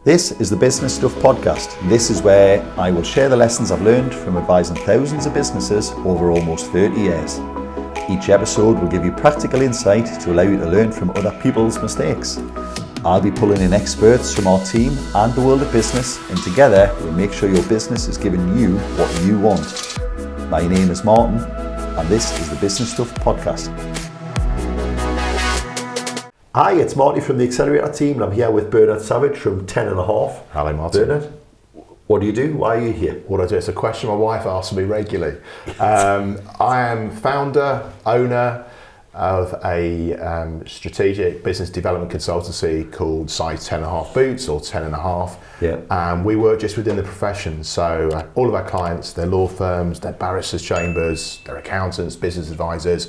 This is the Business Stuff Podcast. This is where I will share the lessons I've learned from advising thousands of businesses over almost 30 years. Each episode will give you practical insight to allow you to learn from other people's mistakes. I'll be pulling in experts from our team and the world of business, and together we'll make sure your business is giving you what you want. My name is Martin, and this is the Business Stuff Podcast. Hi, it's Marty from the Accelerator team, and I'm here with Bernard Savage from 10.5. Hello, Martin. Bernard, what do you do? Why are you here? What I do? It's a question my wife asks me regularly. I am founder, owner of a strategic business development consultancy called Size 10.5 Boots, or 10.5. Yeah. And we work just within the profession. So all of our clients, they're law firms, they're barristers' chambers, they're accountants, business advisors.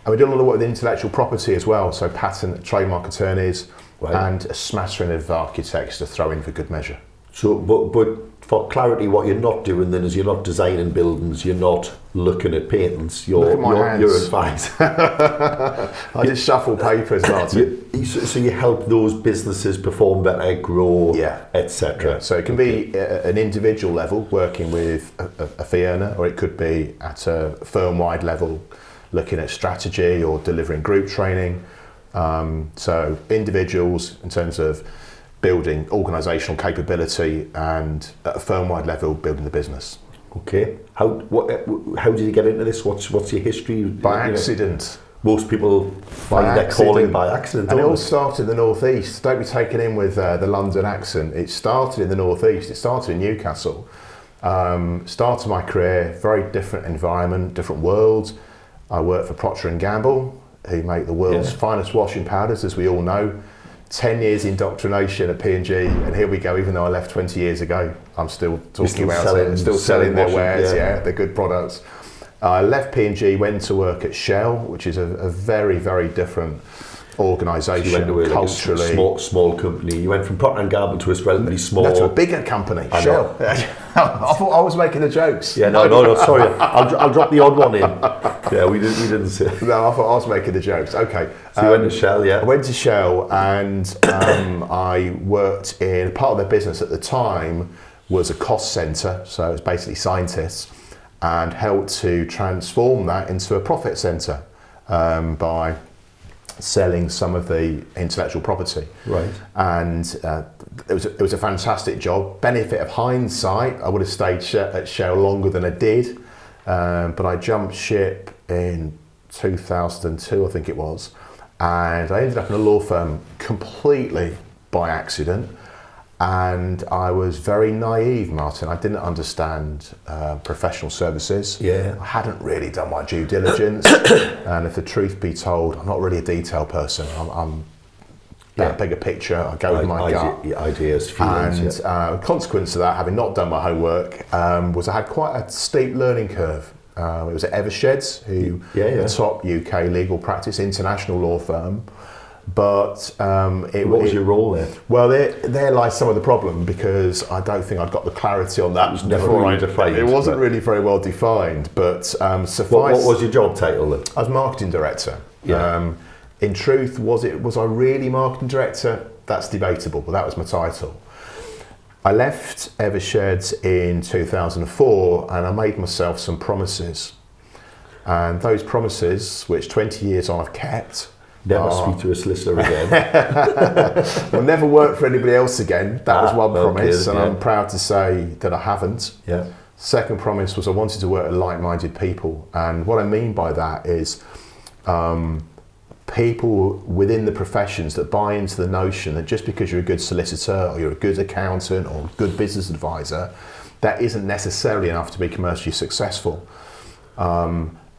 And we do a lot of work with intellectual property as well, so patent, trademark attorneys, right, and a smattering of architects to throw in for good measure. So, but for clarity, what you're not doing then is you're not designing buildings, you're not looking at patents, you're advising. I just shuffle papers, Martin. So you help those businesses perform better, grow, etc. Yeah. So it can be at an individual level, working with a fee earner, or it could be at a firm-wide level, looking at strategy or delivering group training. So individuals in terms of building organisational capability, and at a firm-wide level building the business. Okay. How did you get into this? What's your history? By accident. Most people find their calling by accident. And it all started in the northeast. Don't be taken in with the London accent. It started in the northeast. It started in Newcastle. Started my career, very different environment, different world. I worked for Procter & Gamble, who make the world's finest washing powders, as we all know. 10 years indoctrination at P&G, and here we go. Even though I left 20 years ago, I'm still talking about it, still selling their wares, they're good products. I left P&G, went to work at Shell, which is a very, very different organisation, so culturally. Like small company. You went from Procter & Gamble to a relatively small... No, to a bigger company, Shell. I thought I was making the jokes. Yeah, no, sorry. I'll drop the odd one in. Yeah, we didn't say. No, I thought I was making the jokes. Okay. So you went to Shell, yeah? I went to Shell, and I worked in... Part of their business at the time was a cost centre, so it was basically scientists, and helped to transform that into a profit centre by selling some of the intellectual property. Right. And it was a fantastic job. Benefit of hindsight, I would have stayed at Shell longer than I did, but I jumped ship in 2002, I think it was, and I ended up in a law firm completely by accident. And I was very naive, Martin. I didn't understand professional services. Yeah. I hadn't really done my due diligence. And if the truth be told, I'm not really a detail person. I'm bigger picture. I go with my gut. Ideas, feelings. And consequence of that, having not done my homework, was I had quite a steep learning curve. It was at Eversheds, who a top UK legal practice, international law firm. But what was your role there? Well, there lies some of the problem, because I don't think I'd got the clarity on that. It was never really defined. It wasn't really very well defined. But suffice. What was your job title then? I was marketing director. Yeah. In truth, was I really marketing director? That's debatable, but that was my title. I left Eversheds in 2004, and I made myself some promises. And those promises, which 20 years on I've kept. Never speak to a solicitor again. I'll never work for anybody else again. That was one promise, and I'm proud to say that I haven't. Yeah. Second promise was I wanted to work with like-minded people, and what I mean by that is people within the professions that buy into the notion that just because you're a good solicitor or you're a good accountant or a good business advisor, that isn't necessarily enough to be commercially successful.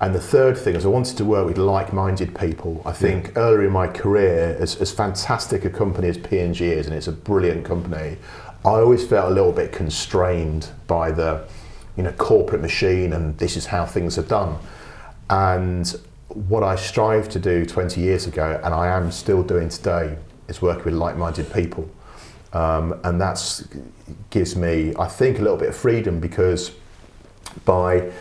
And the third thing is I wanted to work with like-minded people. I think earlier in my career, as fantastic a company as P&G is, and it's a brilliant company, I always felt a little bit constrained by the corporate machine, and this is how things are done. And what I strived to do 20 years ago, and I am still doing today, is work with like-minded people. And that gives me, I think, a little bit of freedom, because by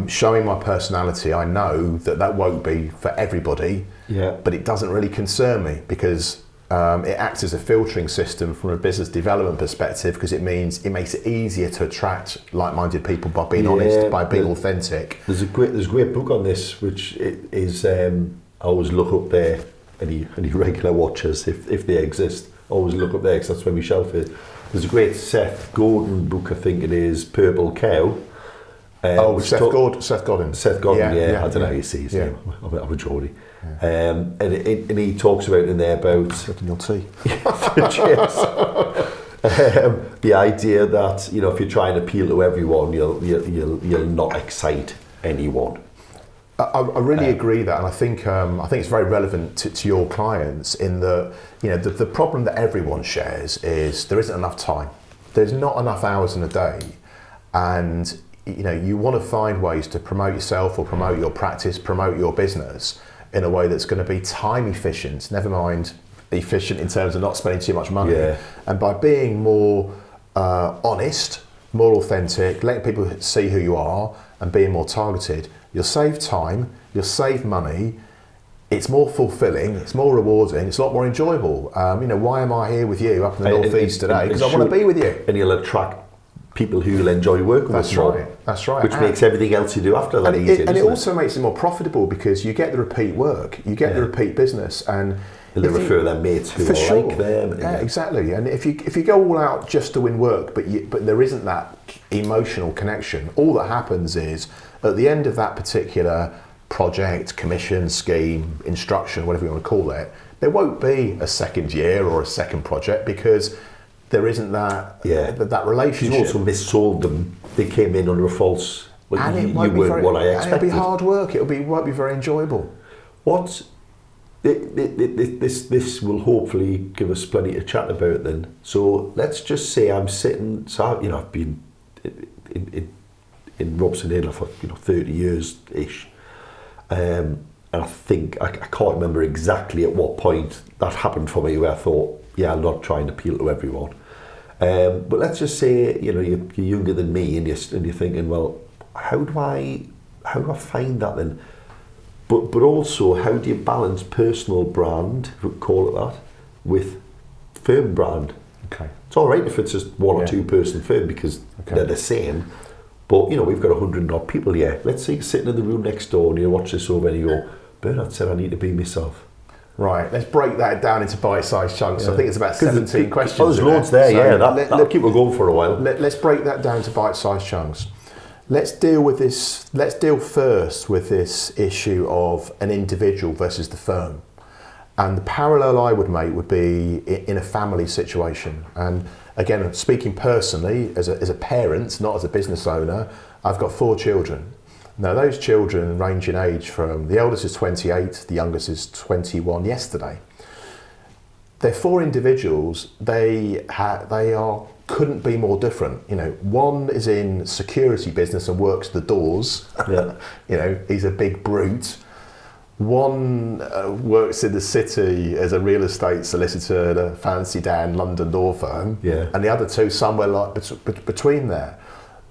showing my personality, I know that won't be for everybody, but it doesn't really concern me, because It acts as a filtering system from a business development perspective because it makes it easier to attract like-minded people by being honest, by being authentic. There's a great book on this, which is I always look up there. Any regular watchers, if they exist, always look up there because that's where we shelf it. There's a great Seth Godin book, I think it is, Purple Cow. Seth Godin. Seth Godin, yeah. I don't know how you see his name. I'm a Geordie. Yeah. And he talks about in there about your tea. The idea that if you try and appeal to everyone, you'll not excite anyone. I really agree that, and I think it's very relevant to your clients in that the problem that everyone shares is there isn't enough time. There's not enough hours in a day, and you want to find ways to promote yourself or promote your practice, promote your business in a way that's going to be time efficient, never mind efficient in terms of not spending too much money. Yeah. And by being more honest, more authentic, letting people see who you are and being more targeted, you'll save time, you'll save money, it's more fulfilling, it's more rewarding, it's a lot more enjoyable. Why am I here with you up in the Northeast today? Because I want to be with you. And you'll attract people who will enjoy working with you. That's right. Which makes everything else you do after that easier. And it also makes it more profitable because you get the repeat work, you get the repeat business, and they refer their mates who are like them. Yeah, exactly. And if you go all out just to win work, but there isn't that emotional connection, all that happens is at the end of that particular project, commission, scheme, instruction, whatever you want to call it, there won't be a second year or a second project because there isn't that relationship. You also missold them. They came in under a false. You weren't what I expected. It'll be hard work. It won't be very enjoyable. This will hopefully give us plenty to chat about then. So let's just say I'm sitting. So I've been in Robson Laidler for 30 years ish, and I think I can't remember exactly at what point that happened for me where I thought, I'm not trying to appeal to everyone. But let's just say you're younger than me and you're thinking, well, how do I find that then? But also, how do you balance personal brand, if we call it that, with firm brand? Okay. It's all right if it's just one or two person firm because they're the same. But we've got 100 odd people here. Let's say you're sitting in the room next door and you watch this over and you go, Bernard said I need to be myself. Right, let's break that down into bite-sized chunks. I think it's about 17 questions. Oh, there's loads there, that'll keep us going for a while. Let's break that down to bite-sized chunks. Let's deal with this. Let's deal first with this issue of an individual versus the firm. And the parallel I would make would be in a family situation. And again, speaking personally, as a parent, not as a business owner, I've got 4 children. Now, those children range in age from the eldest is 28, the youngest is 21 yesterday. They're 4 individuals. They couldn't be more different. One is in security business and works the doors. Yeah. He's a big brute. One works in the city as a real estate solicitor at a fancy down London law firm. Yeah. And the other 2 somewhere like between there.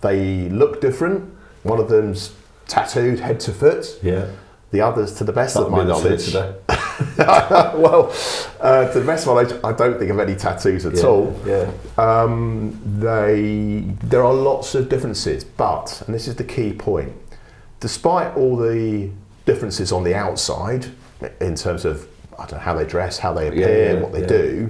They look different. One of them's tattooed head to foot. Yeah. The others, to the best of my knowledge, today. well, to the best of my knowledge, I don't think of any tattoos at all. Yeah. There are lots of differences, but, and this is the key point, despite all the differences on the outside in terms of how they dress, how they appear, what they do,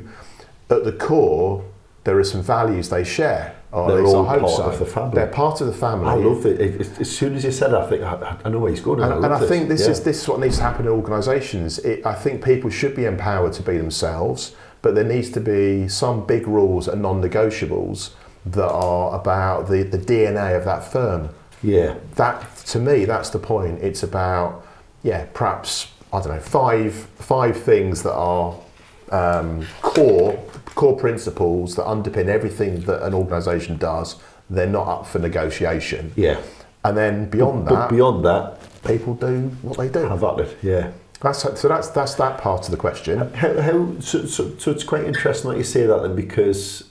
at the core there are some values they share. They're all part of the family. They're part of the family. I love it. As soon as you said that, I think I know where he's going. And I think this is what needs to happen in organisations. I think people should be empowered to be themselves, but there needs to be some big rules and non-negotiables that are about the DNA of that firm. Yeah. That, to me, that's the point. It's about, perhaps, I don't know, five things that are core principles that underpin everything that an organisation does. They're not up for negotiation. Yeah. And then beyond that, people do what they do. Have at it. Yeah. That's that part of the question. So it's quite interesting that you say that then, because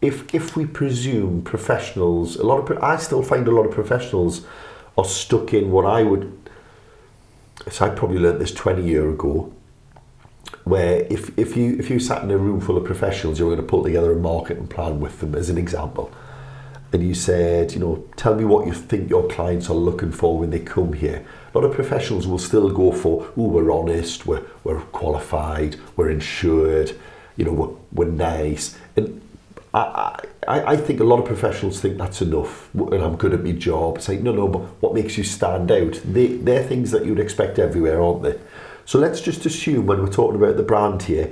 if we presume professionals, I still find a lot of professionals are stuck in what I would. So I probably learned this 20 years ago. where if you sat in a room full of professionals, you were going to pull together a marketing plan with them, as an example, and you said, tell me what you think your clients are looking for when they come here. A lot of professionals will still go for, we're honest, we're qualified, we're insured, we're nice. And I think a lot of professionals think that's enough, and I'm good at my job. It's like, no, but what makes you stand out? They're things that you'd expect everywhere, aren't they? So let's just assume when we're talking about the brand here,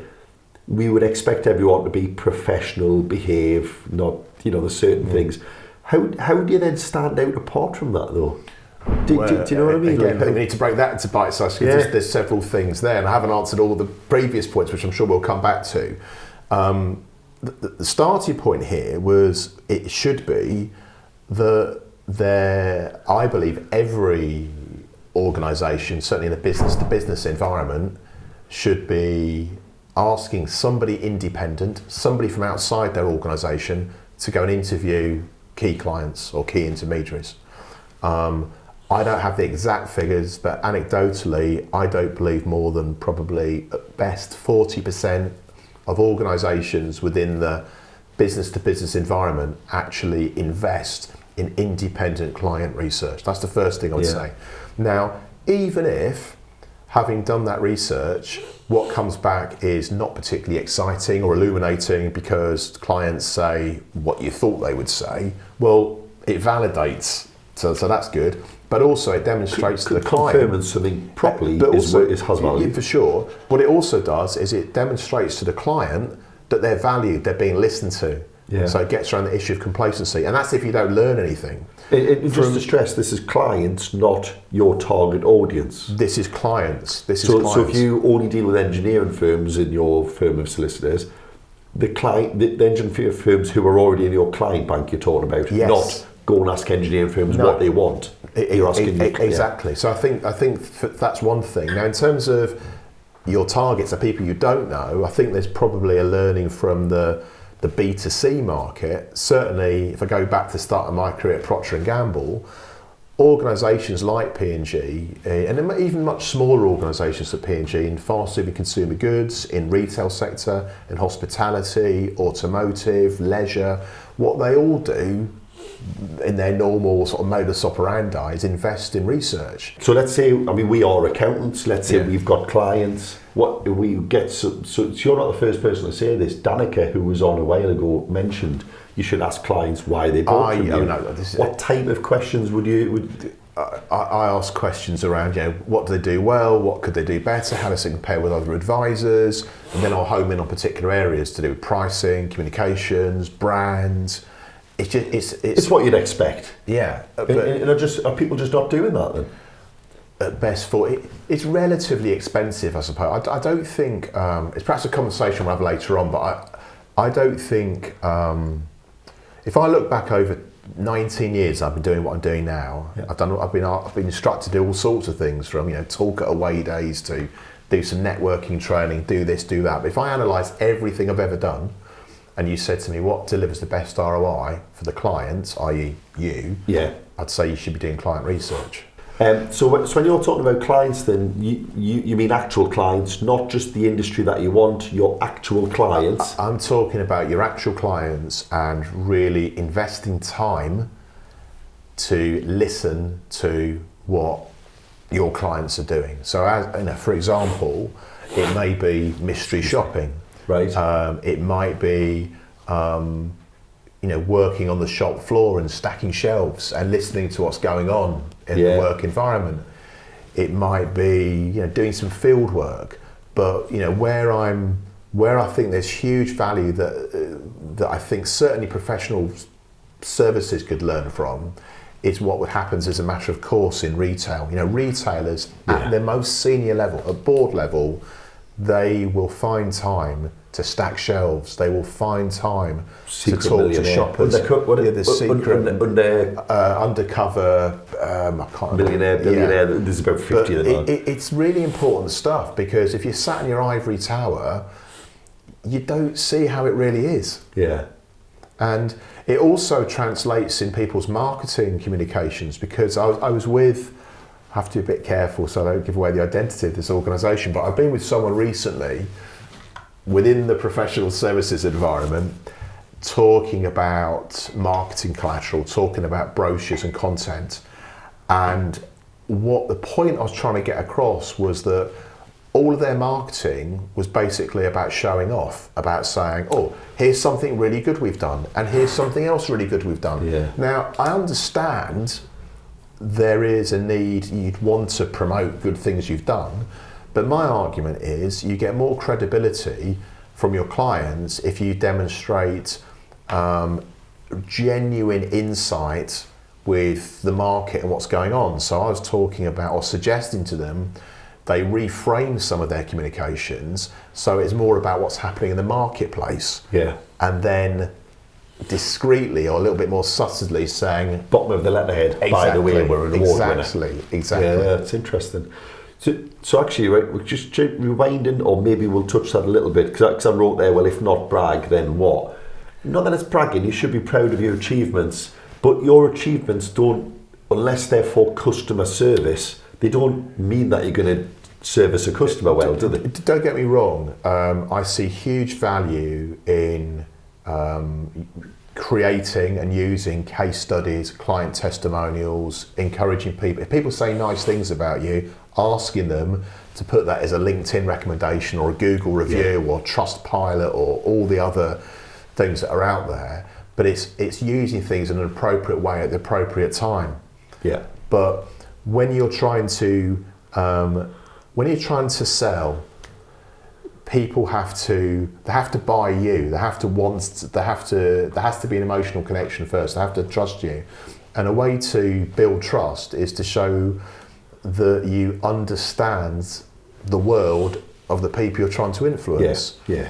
we would expect everyone to be professional, behave, not, there's certain things. How do you then stand out apart from that, though? Do you know what I mean? Again, we need to break that into bite size, because there's several things there, and I haven't answered all of the previous points, which I'm sure we'll come back to. The starting point here was, it should be that I believe every organisation, certainly in the business-to-business environment, should be asking somebody independent, somebody from outside their organisation, to go and interview key clients or key intermediaries. I don't have the exact figures, but anecdotally, I don't believe more than probably at best 40% of organisations within the business-to-business environment actually invest in independent client research. That's the first thing I would say. Now, even if, having done that research, what comes back is not particularly exciting or illuminating because clients say what you thought they would say, well, it validates, so that's good. But also it demonstrates to the client. Confirming something properly has value. Yeah, for sure. What it also does is it demonstrates to the client that they're valued, they're being listened to. Yeah. So it gets around the issue of complacency. And that's if you don't learn anything. Just to stress, this is clients, not your target audience. This is clients. So if you only deal with engineering firms in your firm of solicitors, the engineering firms who are already in your client bank you're talking about, not go and ask engineering firms what they want. You're asking exactly. So I think that's one thing. Now, in terms of your targets, the people you don't know, I think there's probably a learning from the B2C market. Certainly, if I go back to the start of my career at Procter & Gamble, organisations like P&G, and even much smaller organisations than P&G in fast-moving consumer goods, in retail sector, in hospitality, automotive, leisure, what they all do in their normal sort of modus operandi is invest in research. So let's say, we are accountants, let's say we've got clients, what do we get? So you're not the first person to say this. Danica, who was on a while ago, mentioned you should ask clients why they bought from you. What type of questions would you... I ask questions around, what do they do well, what could they do better, how does it compare with other advisors, and then I'll home in on particular areas to do with pricing, communications, brands. It's what you'd expect. Yeah. Are people just not doing that then? At best, it's relatively expensive, I suppose. I don't think, it's perhaps a conversation we'll have later on, but I don't think, if I look back over 19 years I've been doing what I'm doing now, I've been instructed to do all sorts of things, from talk at away days to do some networking training, do this, do that. But if I analyse everything I've ever done, and you said to me, what delivers the best ROI for the clients, i.e. you, I'd say you should be doing client research. So when you're talking about clients, then you mean actual clients, not just the industry that you want, your actual clients? I'm talking about your actual clients and really investing time to listen to what your clients are doing. So, for example, it may be mystery shopping. Right. It might be, working on the shop floor and stacking shelves and listening to what's going on in the work environment. It might be, doing some field work. But where I think there's huge value that I think certainly professional services could learn from is what happens as a matter of course in retail. Retailers at their most senior level, at board level, they will find time to stack shelves. They will find time to talk to shoppers. Undercover. I can't millionaire, billionaire. There's about 50 of them. It's really important stuff, because if you're sat in your ivory tower, you don't see how it really is. Yeah. And it also translates in people's marketing communications, because I was with have to be a bit careful so I don't give away the identity of this organisation, but I've been with someone recently within the professional services environment talking about marketing collateral, talking about brochures and content. And what the point I was trying to get across was that all of their marketing was basically about showing off, about saying, oh, here's something really good we've done, and here's something else really good we've done. Yeah. Now, I understand there is a need, you'd want to promote good things you've done, but my argument is you get more credibility from your clients if you demonstrate genuine insight with the market and what's going on. So I was talking about, or suggesting to them, they reframe some of their communications so it's more about what's happening in the marketplace. Yeah. And then discreetly or a little bit more subtly saying, bottom of the letterhead, exactly, by the way, we're an award winner. Exactly. Yeah, it's interesting. So actually, right, we're just rewinding, or maybe we'll touch that a little bit, because I wrote there, well, if not brag, then what? Not that it's bragging, you should be proud of your achievements, but your achievements don't, unless they're for customer service, they don't mean that you're going to service a customer well, do they? Don't get me wrong, I see huge value in creating and using case studies, client testimonials, encouraging people. If people say nice things about you, asking them to put that as a LinkedIn recommendation or a Google review or Trustpilot or all the other things that are out there. But it's using things in an appropriate way at the appropriate time. Yeah. But when you're trying to sell, people have to buy you. There has to be an emotional connection first. They have to trust you, and a way to build trust is to show that you understand the world of the people you're trying to influence. Yeah.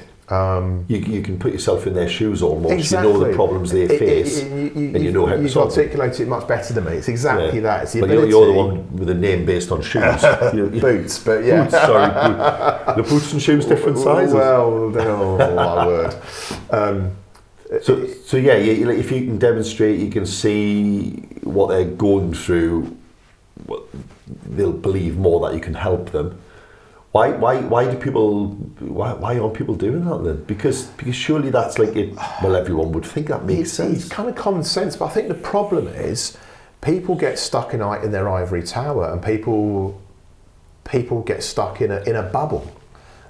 You can put yourself in their shoes almost. Exactly. You know the problems they face, and you know how to solve them. You've articulated it much better than me. It's exactly that. It's the but ability. You're the one with a name based on shoes. Boots, but yeah. Boots, sorry. The boots and shoes different sizes. Well, oh my word. So yeah, if you can demonstrate, you can see what they're going through, they'll believe more that you can help them. Why aren't people doing that then? Because surely that's like it. Well, everyone would think that makes sense. It's kind of common sense, but I think the problem is people get stuck in their ivory tower, and people get stuck in a bubble.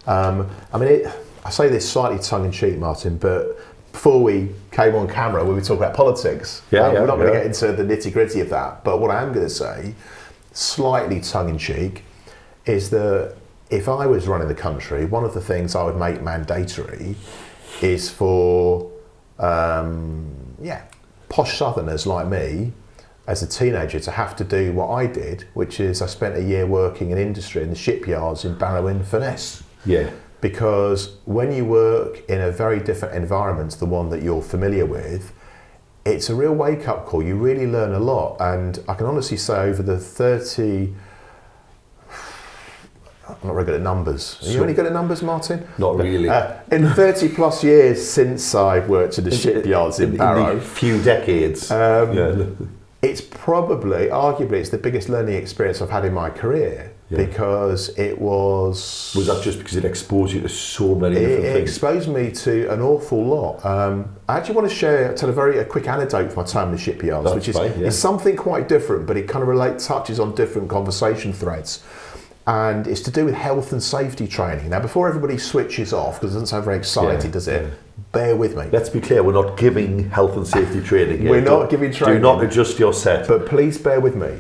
I say this slightly tongue in cheek, Martin, but before we came on camera, we were talking about politics. We're not going to get into the nitty gritty of that. But what I am going to say, slightly tongue in cheek, is that if I was running the country, one of the things I would make mandatory is for posh Southerners like me, as a teenager, to have to do what I did, which is I spent a year working in industry in the shipyards in Barrow-in-Furness. Yeah. Because when you work in a very different environment to the one that you're familiar with, it's a real wake-up call. You really learn a lot. And I can honestly say over the 30... I'm not very good at numbers. Are you any good at numbers, Martin? Not really. In 30 plus years since I worked in the shipyards in Barrow... In a few decades. It's arguably, it's the biggest learning experience I've had in my career. Yeah. Because it was... Was that just because it exposed you to so many different things? It exposed me to an awful lot. I actually want to tell a quick anecdote from my time in the shipyards, which is something quite different, but it kind of touches on different conversation threads. And it's to do with health and safety training. Now, before everybody switches off, because it doesn't sound very exciting, does it? Bear with me. Let's be clear, we're not giving health and safety training here. We're not giving training. Do not adjust your set. But please bear with me.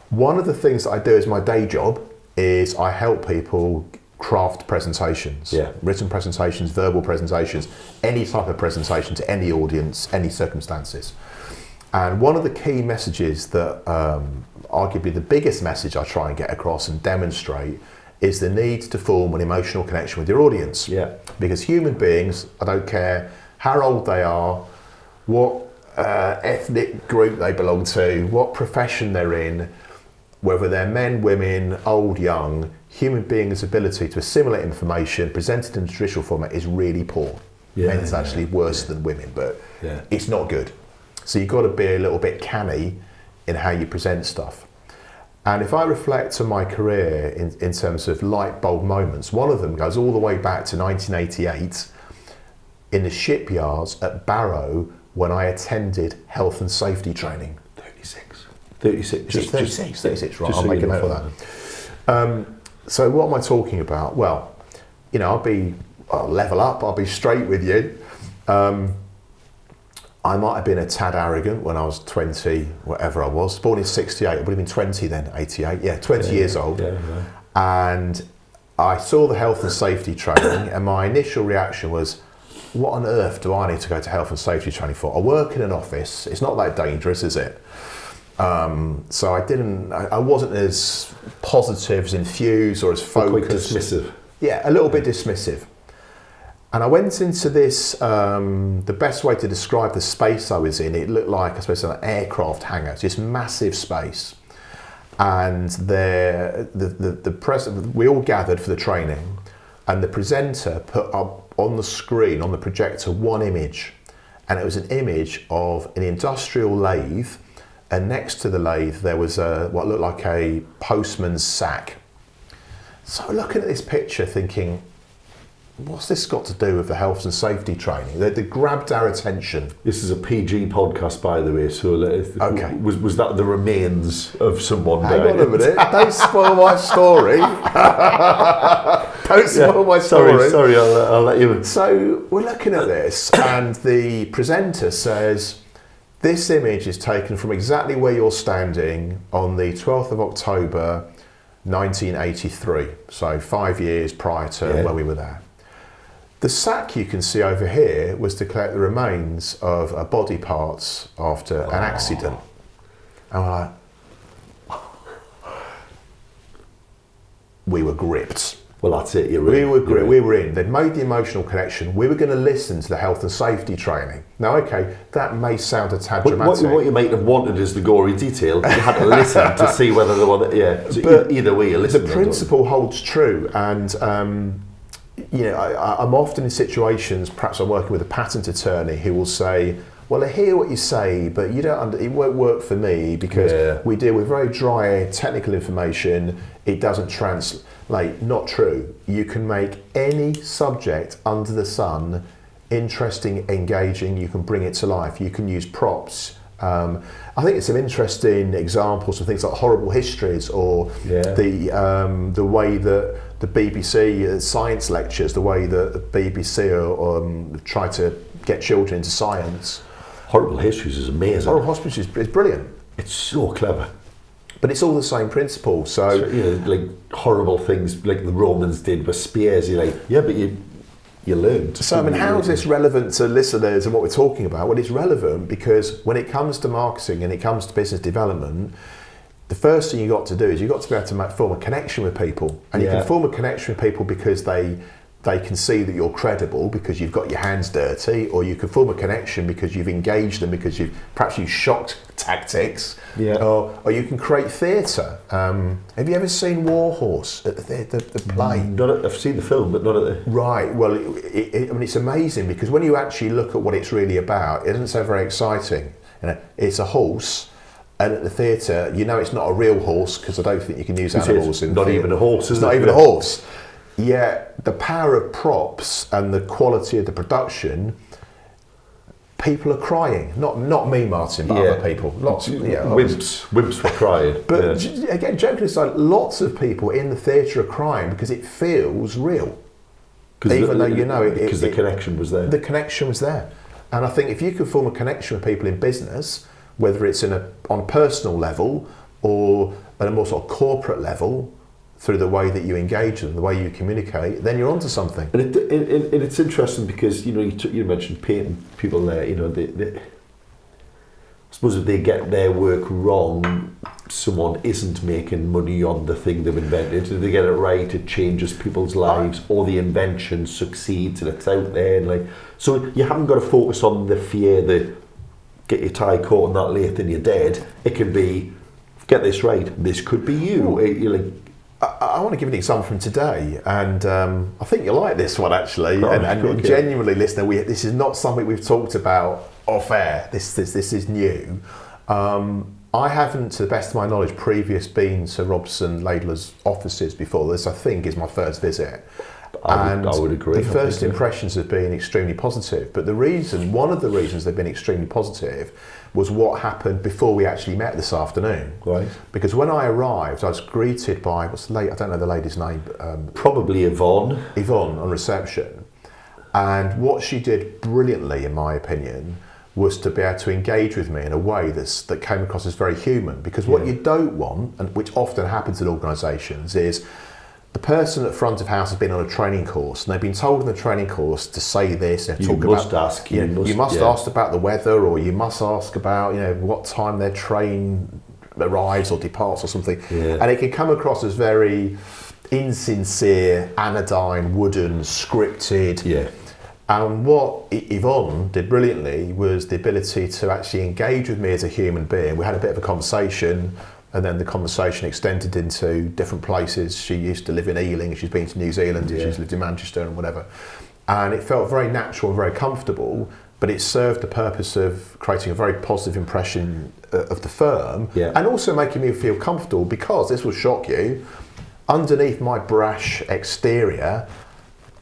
One of the things that I do as my day job is I help people craft presentations. Written presentations, verbal presentations, any type of presentation to any audience, any circumstances. And one of the key messages that, arguably the biggest message I try and get across and demonstrate, is the need to form an emotional connection with your audience. Because human beings, I don't care how old they are, what ethnic group they belong to, what profession they're in, whether they're men, women, old, young, human beings' ability to assimilate information presented in a traditional format is really poor. Men's actually worse than women, but it's not good. So you've got to be a little bit canny in how you present stuff. And if I reflect on my career in terms of light bulb moments, one of them goes all the way back to 1988 in the shipyards at Barrow when I attended health and safety training. 36, right, I'll make a note of that. So what am I talking about? Well, you know, I'll level up, I'll be straight with you. I might have been a tad arrogant when I was 20, whatever I was. Born in 68, I would have been 20 then, 88. Yeah, 20 years old. And I saw the health and safety training, and my initial reaction was, what on earth do I need to go to health and safety training for? I work in an office, it's not that dangerous, is it? So I wasn't as positive, as enthused, or as focused. Quite dismissive. Yeah, a little bit dismissive. And I went into this, the best way to describe the space I was in, it looked like, I suppose, an aircraft hangar. It's this massive space. And we all gathered for the training, and the presenter put up on the screen, on the projector, one image. And it was an image of an industrial lathe, and next to the lathe there was what looked like a postman's sack. So looking at this picture thinking, what's this got to do with the health and safety training? They grabbed our attention. This is a PG podcast, by the way, so okay. Was that the remains of someone? Hang on a minute, don't spoil my story. Don't spoil my story. Sorry, I'll let you. So we're looking at this, and the presenter says, this image is taken from exactly where you're standing on the 12th of October 1983, so 5 years prior to when we were there. The sack you can see over here was to collect the remains of body parts after an accident. And we're like, we were gripped. Well, that's it. We were in. They'd made the emotional connection. We were going to listen to the health and safety training. Now, okay, that may sound a tad dramatic. What you might have wanted is the gory detail. You had to listen to see whether they wanted. Yeah. So but either way, you listen. The principle holds true, and you know, I'm often in situations. Perhaps I'm working with a patent attorney who will say, "Well, I hear what you say, but you don't. It won't work for me because we deal with very dry technical information. It doesn't translate." Not true. You can make any subject under the sun interesting, engaging. You can bring it to life. You can use props. I think it's some interesting examples of things like horrible histories, or the way that the BBC science lectures, the way that the BBC try to get children into science. Horrible histories is amazing. Horrible histories is brilliant. It's so clever. But it's all the same principle. So you know, like horrible things like the Romans did with spears. You're like, yeah, but you learned. So I mean, how is this relevant to listeners and what we're talking about? Well, it's relevant because when it comes to marketing and it comes to business development, the first thing you got to do is you got to be able to form a connection with people, and you can form a connection with people because they can see that you're credible because you've got your hands dirty, or you can form a connection because you've engaged them, because you've shocked tactics, or you can create theatre. Have you ever seen War Horse at the play? I've seen the film, but not at the... Right, well, I mean, it's amazing because when you actually look at what it's really about, it doesn't sound very exciting. You know, it's a horse, and at the theatre, you know it's not a real horse because I don't think you can use animals in not even a horse, it's not even a horse. Yet the power of props and the quality of the production, people are crying. Not me, Martin, but other people. Lots, wimps were crying. But again, joking aside, lots of people in the theatre are crying because it feels real. Even though you know because the connection was there. The connection was there, and I think if you can form a connection with people in business, whether it's on a personal level or at a more sort of corporate level, through the way that you engage them, the way you communicate, then you're onto something. And it's interesting because, you know, you mentioned painting people there, you know, I suppose if they get their work wrong, someone isn't making money on the thing they've invented. If they get it right, it changes people's lives, or the invention succeeds and it's out there. And so you haven't got to focus on the fear that get your tie caught on that lathe and you're dead. It can be, get this right, this could be you. You're like, I want to give an example from today, and I think you'll like this one actually. And genuinely, listener, this is not something we've talked about off air. This is new. I haven't, to the best of my knowledge, been to Robson Laidler's offices before. This, I think, is my first visit. I would agree. The first impressions have been extremely positive. But one of the reasons they've been extremely positive was what happened before we actually met this afternoon. Right. Because when I arrived, I was greeted by, I don't know the lady's name. Probably Yvonne. Yvonne on reception. And what she did brilliantly, in my opinion, was to be able to engage with me in a way that came across as very human. Because what you don't want, and which often happens in organisations, is the person at front of house has been on a training course and they've been told in the training course to say this. You must ask about the weather, or you must ask about what time their train arrives or departs or something. Yeah. And it can come across as very insincere, anodyne, wooden, scripted. Yeah. And what Yvonne did brilliantly was the ability to actually engage with me as a human being. We had a bit of a conversation, and then the conversation extended into different places. She used to live in Ealing, she's been to New Zealand, she's lived in Manchester and whatever. And it felt very natural and very comfortable, but it served the purpose of creating a very positive impression of the firm, and also making me feel comfortable, because this will shock you, underneath my brash exterior,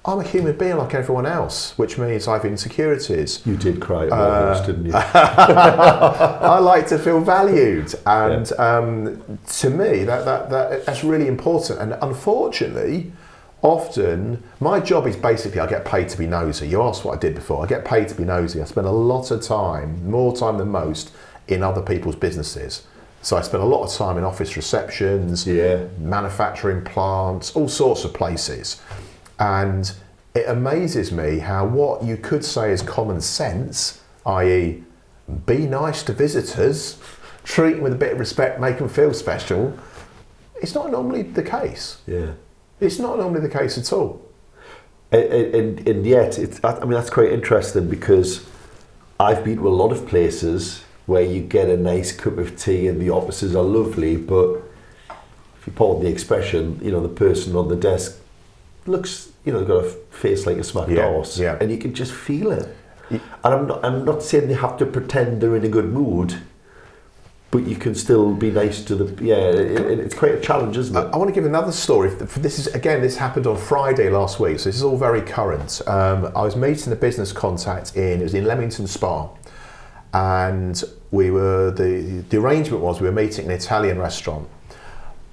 I'm a human being like everyone else, which means I have insecurities. You did cry at Wardle, didn't you? I like to feel valued, and to me that's really important. And unfortunately, often my job is basically I get paid to be nosy. You asked what I did before. I get paid to be nosy. I spend a lot of time, more time than most, in other people's businesses. So I spend a lot of time in office receptions, manufacturing plants, all sorts of places. And it amazes me how what you could say is common sense, i.e. be nice to visitors, treat them with a bit of respect, make them feel special, it's not normally the case. Yeah. It's not normally the case at all. And yet, that's quite interesting, because I've been to a lot of places where you get a nice cup of tea and the offices are lovely, but if you pardon the expression, the person on the desk looks, they've got a face like a smacked horse, and you can just feel it. And I'm not saying they have to pretend they're in a good mood, but you can still be nice to them. It's quite a challenge, isn't it? I want to give another story. This happened on Friday last week, so this is all very current. I was meeting a business contact it was in Leamington Spa, and the arrangement was we were meeting in an Italian restaurant.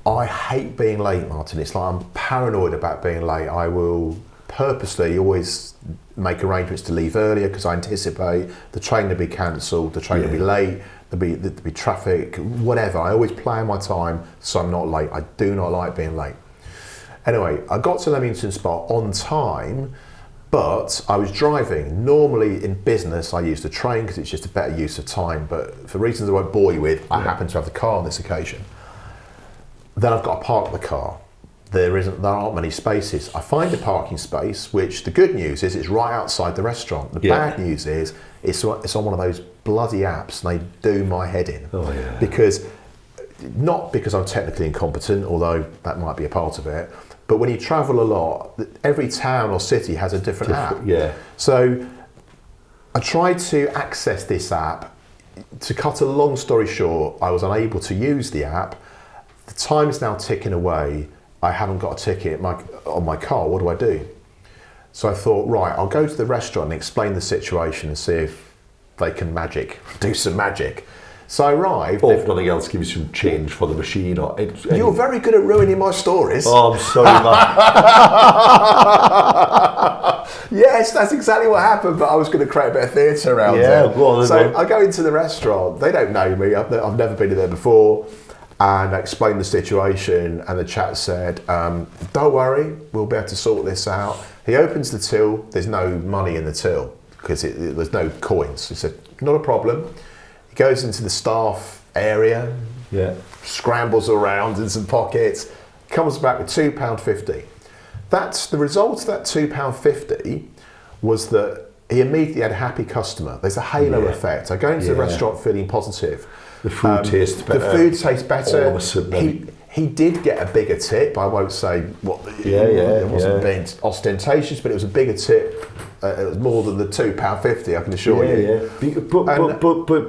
I hate being late, Martin. It's like I'm paranoid about being late. I will purposely always make arrangements to leave earlier because I anticipate the train to be cancelled, the train to be late, there'll be traffic, whatever. I always plan my time so I'm not late. I do not like being late. Anyway, I got to Leamington Spa on time, but I was driving. Normally in business I use the train because it's just a better use of time, but for reasons I won't bore you with, I happen to have the car on this occasion. Then I've got to park the car. There aren't many spaces. I find a parking space, which the good news is it's right outside the restaurant. The bad news is it's on one of those bloody apps, and they do my head in. Oh yeah. Not because I'm technically incompetent, although that might be a part of it, but when you travel a lot, every town or city has a different app. Yeah. So I tried to access this app. To cut a long story short, I was unable to use the app. The time's now ticking away. I haven't got a ticket on my car. What do I do? So I thought, right, I'll go to the restaurant and explain the situation and see if they can do some magic. So I arrived. Or if nothing else, give you some change for the machine. You're very good at ruining my stories. Oh, I'm sorry, man. Yes, that's exactly what happened, but I was going to create a bit of theatre around it. Go on, so I go into the restaurant. They don't know me. I've never been there before. And I explained the situation, and the chap said, don't worry, we'll be able to sort this out. He opens the till. There's no money in the till because there's no coins. He said, not a problem. He goes into the staff area, scrambles around in some pockets, comes back with £2.50. That's the result of that £2.50 was that he immediately had a happy customer. There's a halo effect. I go into the restaurant feeling positive. The food tastes better. The food tastes better. All of a sudden, He did get a bigger tip. I won't say what. It wasn't being ostentatious, but it was a bigger tip. It was more than the £2.50. I can assure you.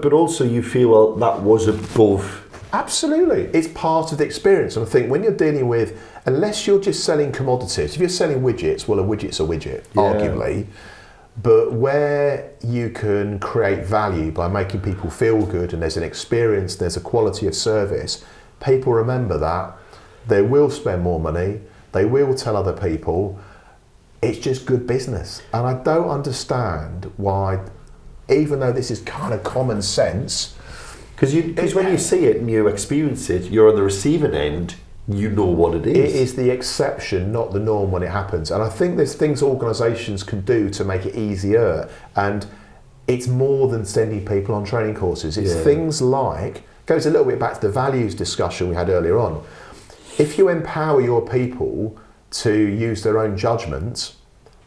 But also you feel, well, that was above. Absolutely, it's part of the experience. And I think when you're dealing with, unless you're just selling commodities, if you're selling widgets, well, a widget's a widget, arguably. But where you can create value by making people feel good, and there's an experience, there's a quality of service, people remember that. They will spend more money. They will tell other people. It's just good business. And I don't understand why, even though this is kind of common sense, because when you see it and you experience it, you're on the receiving end, you know what it is. It is the exception, not the norm when it happens. And I think there's things organisations can do to make it easier. And it's more than sending people on training courses. It's things like, goes a little bit back to the values discussion we had earlier on. If you empower your people to use their own judgment,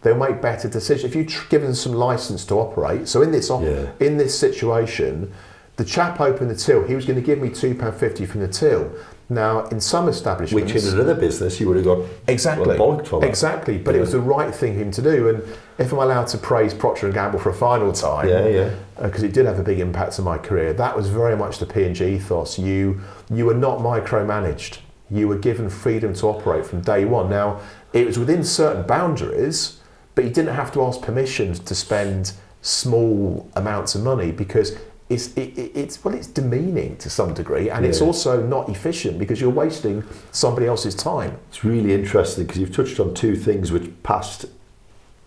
they'll make better decisions. If you give them some license to operate, so in this situation, the chap opened the till. He was going to give me £2.50 from the till. Now, in some establishments, which in another business you would have got bollocked for that. Exactly, but it was the right thing for him to do. And if I'm allowed to praise Procter & Gamble for a final time, because it did have a big impact on my career, that was very much the P&G ethos. You were not micromanaged. You were given freedom to operate from day one. Now, it was within certain boundaries, but you didn't have to ask permission to spend small amounts of money, because it's demeaning to some degree, and it's also not efficient because you're wasting somebody else's time. It's really interesting because you've touched on two things which past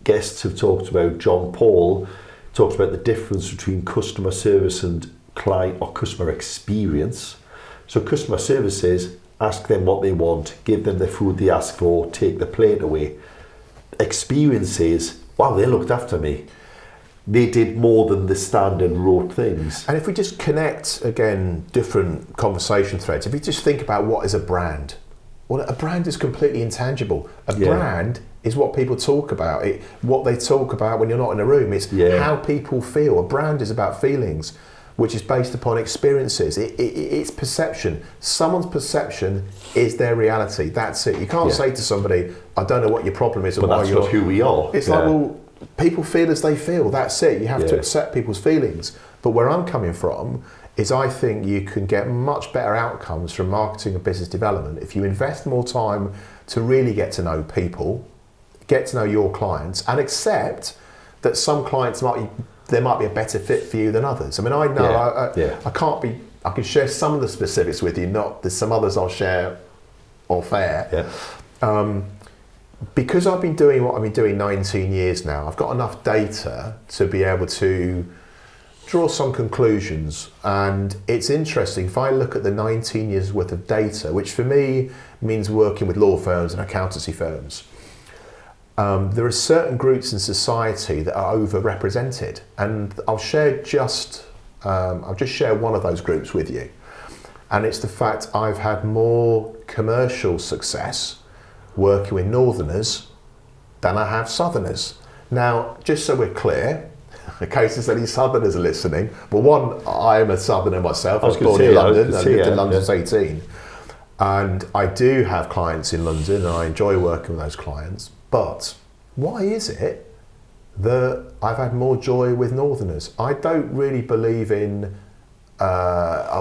guests have talked about. John Paul talks about the difference between customer service and client or customer experience. So customer service is ask them what they want, give them the food they ask for, take the plate away. Experience is, wow, they looked after me. They did more than the standard rote things. And if we just connect, again, different conversation threads, if you just think about what is a brand, well, a brand is completely intangible. A brand is what people talk about, what they talk about when you're not in a room. It's how people feel. A brand is about feelings, which is based upon experiences. It's perception. Someone's perception is their reality. That's it. You can't say to somebody, I don't know what your problem is. But that's not who we are. It's like, well, people feel as they feel. That's it. You have to accept people's feelings. But where I'm coming from is I think you can get much better outcomes from marketing and business development if you invest more time to really get to know people, get to know your clients, and accept that some clients there might be a better fit for you than others. I mean, I know I can share some of the specifics with you. There's some others I'll share off air. Because I've been doing what I've been doing 19 years now, I've got enough data to be able to draw some conclusions. And it's interesting, if I look at the 19 years worth of data, which for me means working with law firms and accountancy firms, there are certain groups in society that are overrepresented. And I'll just share one of those groups with you. And it's the fact I've had more commercial success working with northerners than I have southerners. Now, just so we're clear, in case there's any southerners are listening, well, one, I am a southerner myself. I was born in London. I lived in London since 18. And I do have clients in London and I enjoy working with those clients. But why is it that I've had more joy with northerners? I don't really believe in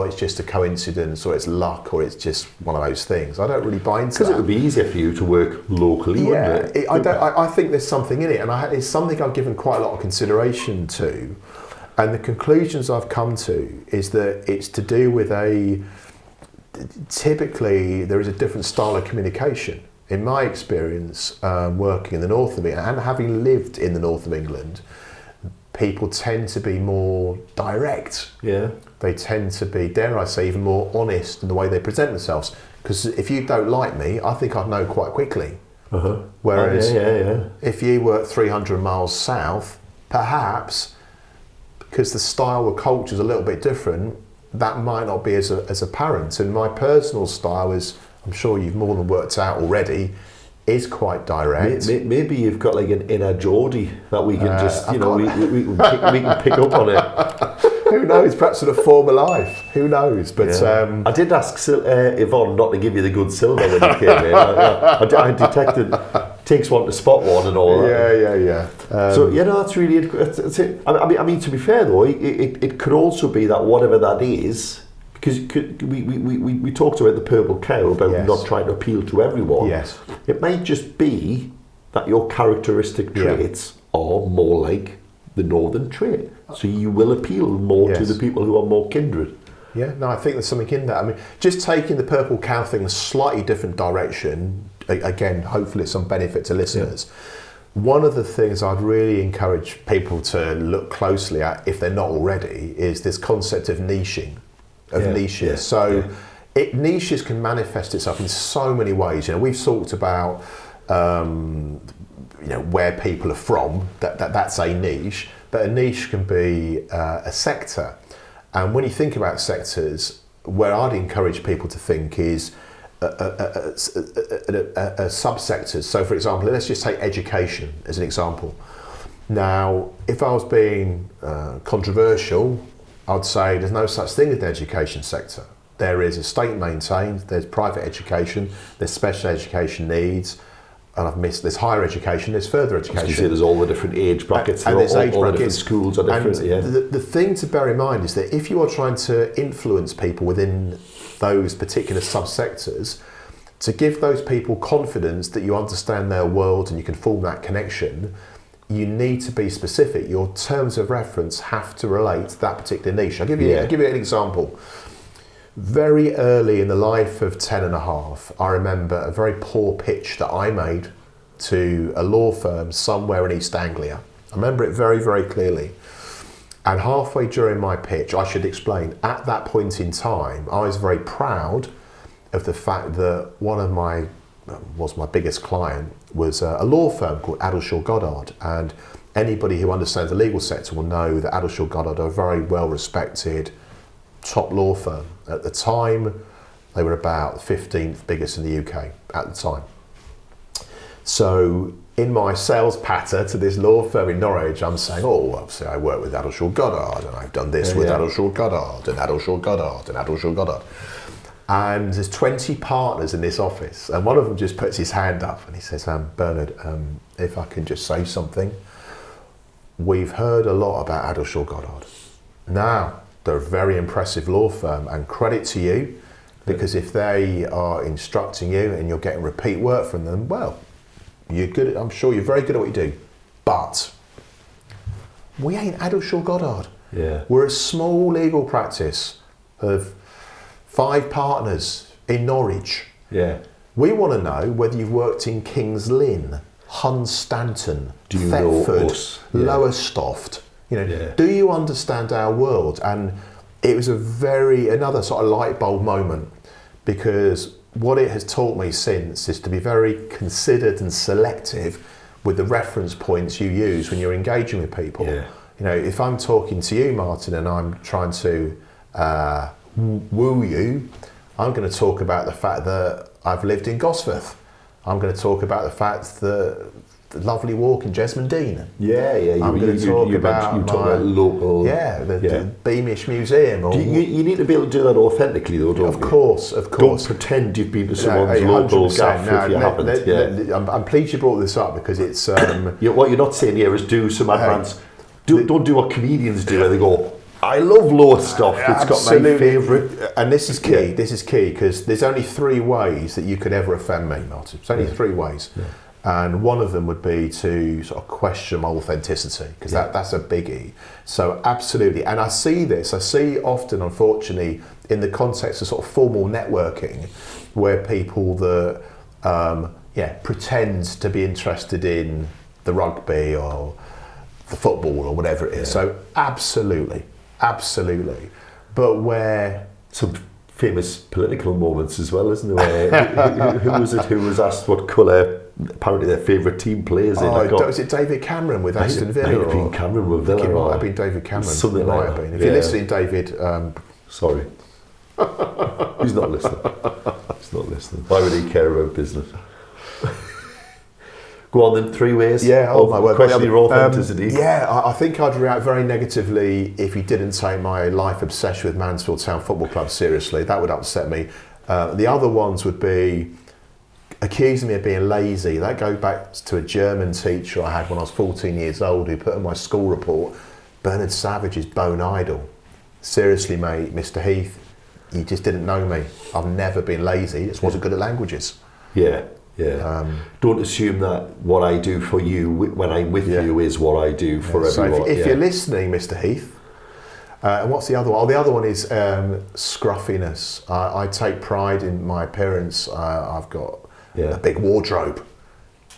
it's just a coincidence, or it's luck, or it's just one of those things. I don't really buy into that. Because it would be easier for you to work locally, wouldn't it? I think there's something in it, and it's something I've given quite a lot of consideration to. And the conclusions I've come to is that it's to do with typically there is a different style of communication. In my experience, working in the north of England and having lived in the north of England, people tend to be more direct. They tend to be, dare I say, even more honest in the way they present themselves. Because if you don't like me, I think I'd know quite quickly. Whereas if you work 300 miles south, perhaps, because the style of culture is a little bit different, that might not be as apparent. And my personal style is, I'm sure you've more than worked out already, is quite direct. Maybe you've got like an inner Geordie that we can just, we can pick up on it. who knows? Perhaps in a former life. Who knows? But I did ask Yvonne not to give you the good silver when you came in. I detected takes one to spot one and all that. Yeah. So that's really it. I mean, to be fair though, it could also be that whatever that is, because we talked about the purple cow about not trying to appeal to everyone. Yes, it might just be that your characteristic traits are more like the northern trait, so you will appeal more to the people who are more kindred. Yeah, no, I think there's something in that. I mean, just taking the purple cow thing in a slightly different direction, again, hopefully it's some benefit to listeners. Yeah. One of the things I'd really encourage people to look closely at, if they're not already, is this concept of niching, niches. Niches can manifest itself in so many ways. We've talked about where people are from, that's a niche, but a niche can be a sector. And when you think about sectors, where I'd encourage people to think is subsectors. So for example, let's just take education as an example. Now, if I was being controversial, I'd say there's no such thing as the education sector. There is a state maintained, there's private education, there's special education needs, and there's higher education, there's further education. There's all the different age brackets, and there's age all brackets. The different schools are different. And the thing to bear in mind is that if you are trying to influence people within those particular subsectors, to give those people confidence that you understand their world and you can form that connection, you need to be specific. Your terms of reference have to relate to that particular niche. I'll give you an example. Very early in the life of 10.5, I remember a very poor pitch that I made to a law firm somewhere in East Anglia. I remember it very, very clearly. And halfway during my pitch, I should explain, at that point in time, I was very proud of the fact that one of my biggest client was a law firm called Addleshaw Goddard. And anybody who understands the legal sector will know that Addleshaw Goddard are a very well respected top law firm. At the time, they were about 15th biggest in the UK at the time. So in my sales patter to this law firm in Norwich, I'm saying, obviously I work with Addleshaw Goddard, and I've done this with Addleshaw Goddard, and Addleshaw Goddard, and Addleshaw Goddard. And there's 20 partners in this office, and one of them just puts his hand up and he says, Bernard, if I can just say something, we've heard a lot about Addleshaw Goddard. Now, they're a very impressive law firm, and credit to you, because if they are instructing you and you're getting repeat work from them, well, you're good. I'm sure you're very good at what you do. But we ain't Addleshaw Goddard. Yeah. We're a small legal practice of 5 partners in Norwich. Yeah. We want to know whether you've worked in Kings Lynn, Hunstanton, Thetford, Lowestoft. Do you understand our world? And it was another sort of light bulb moment, because what it has taught me since is to be very considered and selective with the reference points you use when you're engaging with people. Yeah. If I'm talking to you, Martin, and I'm trying to woo you, I'm going to talk about the fact that I've lived in Gosforth. I'm going to talk about the fact that the lovely walk in Jesmond Dean. I'm going to talk about local. The Beamish Museum. You need to be able to do that authentically, though, don't you? Of course. Don't pretend you've been to someone's local gaff if you haven't. I'm pleased you brought this up, because it's... what you're not saying here is do some advance. Don't do what comedians do, where they go, I love Lowestoft, it's got my favourite. And this is key, because there's only 3 ways that you could ever offend me, Martin. There's only 3 ways. Yeah. And one of them would be to sort of question my authenticity, because that's a biggie. So absolutely. And I see often, unfortunately, in the context of sort of formal networking, where people that pretend to be interested in the rugby or the football or whatever it is. So absolutely. But where... Some famous political moments as well, isn't there? Who was it who was asked what colour apparently their favourite team plays in? Was it David Cameron with Aston Villa? Might have been Cameron with Villa. It might have been David Cameron. Something like that. If you're listening, David... Sorry. He's not listening. Why would he care about business? Go on then, 3 ways. Yeah, oh my word. Question your authenticity. I think I'd react very negatively if you didn't take my life obsession with Mansfield Town Football Club seriously. That would upset me. The other ones would be accusing me of being lazy. That goes back to a German teacher I had when I was 14 years old who put in my school report, Bernard Savage is bone idle. Seriously, mate, Mr. Heath, you just didn't know me. I've never been lazy. Just wasn't good at languages. Yeah. Don't assume that what I do for you when I'm with you is what I do for everyone. So if you're listening, Mr. Heath, and what's the other one? Oh, the other one is scruffiness. I take pride in my appearance. I've got a big wardrobe.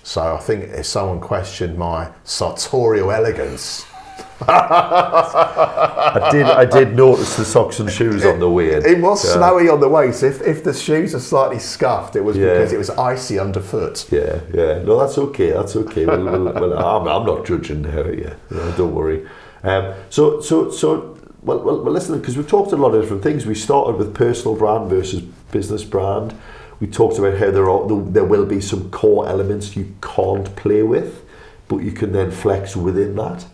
So I think if someone questioned my sartorial elegance, I did notice the socks and shoes on the way in. It was snowy on the way, so if the shoes are slightly scuffed, it was because it was icy underfoot. Yeah. No, that's okay. Well, I'm not judging her. Don't worry. Well, listen, because we've talked a lot of different things. We started with personal brand versus business brand. We talked about how there will be some core elements you can't play with, but you can then flex within that.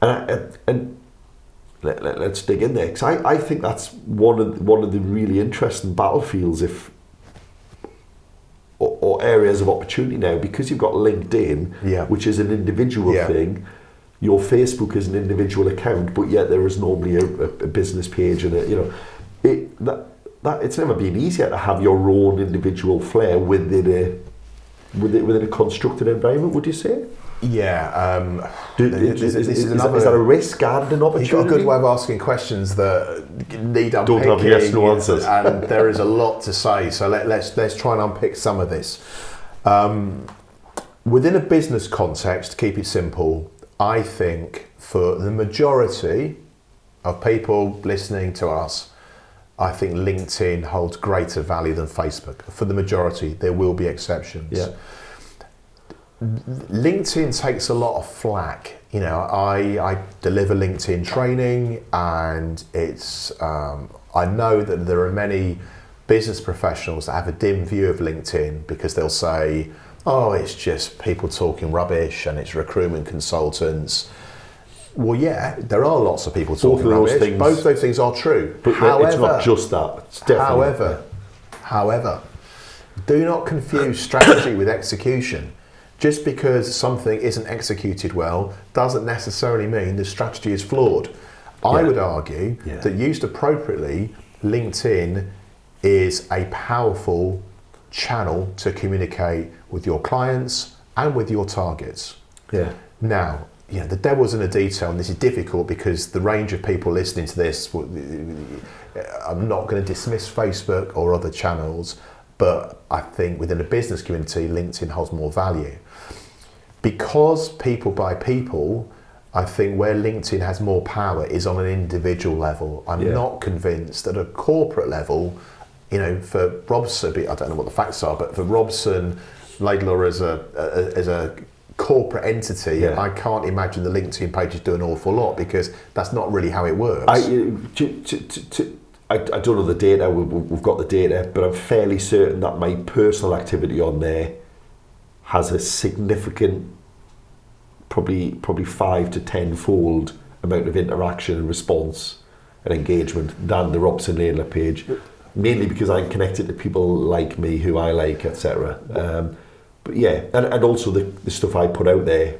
And let's dig in there, because I think that's one of the really interesting battlefields or areas of opportunity now, because you've got LinkedIn, which is an individual thing. Your Facebook is an individual account, but yet there is normally a business page, and it's never been easier to have your own individual flair within a constructed environment. Would you say? Yeah. Is that a risk and an opportunity? You've got a good way of asking questions that need unpicking. Don't have yes no answers. And there is a lot to say, so let's try and unpick some of this. Within a business context, keep it simple. I think for the majority of people listening to us, I think LinkedIn holds greater value than Facebook. For the majority, there will be exceptions. Yeah. LinkedIn takes a lot of flack. I deliver LinkedIn training, and it's I know that there are many business professionals that have a dim view of LinkedIn because they'll say, oh, it's just people talking rubbish and it's recruitment consultants. Well, yeah, there are lots of people talking rubbish. Both those things are true. But however, it's not just that. It's definitely however, do not confuse strategy with execution. Just because something isn't executed well doesn't necessarily mean the strategy is flawed. I would argue that used appropriately, LinkedIn is a powerful channel to communicate with your clients and with your targets. Yeah. Now, the devil's in the detail, and this is difficult because the range of people listening to this, I'm not going to dismiss Facebook or other channels, but I think within the business community, LinkedIn holds more value. Because people by people, I think where LinkedIn has more power is on an individual level. I'm not convinced at a corporate level, for Robson, I don't know what the facts are, but for Robson Laidler as a corporate entity, I can't imagine the LinkedIn page is doing an awful lot, because that's not really how it works. I don't know the data, we've got the data, but I'm fairly certain that my personal activity on there has a significant, probably 5 to 10-fold amount of interaction and response and engagement than the Robson Laidler page, mainly because I'm connected to people like me who I like, etc. But and also the stuff I put out there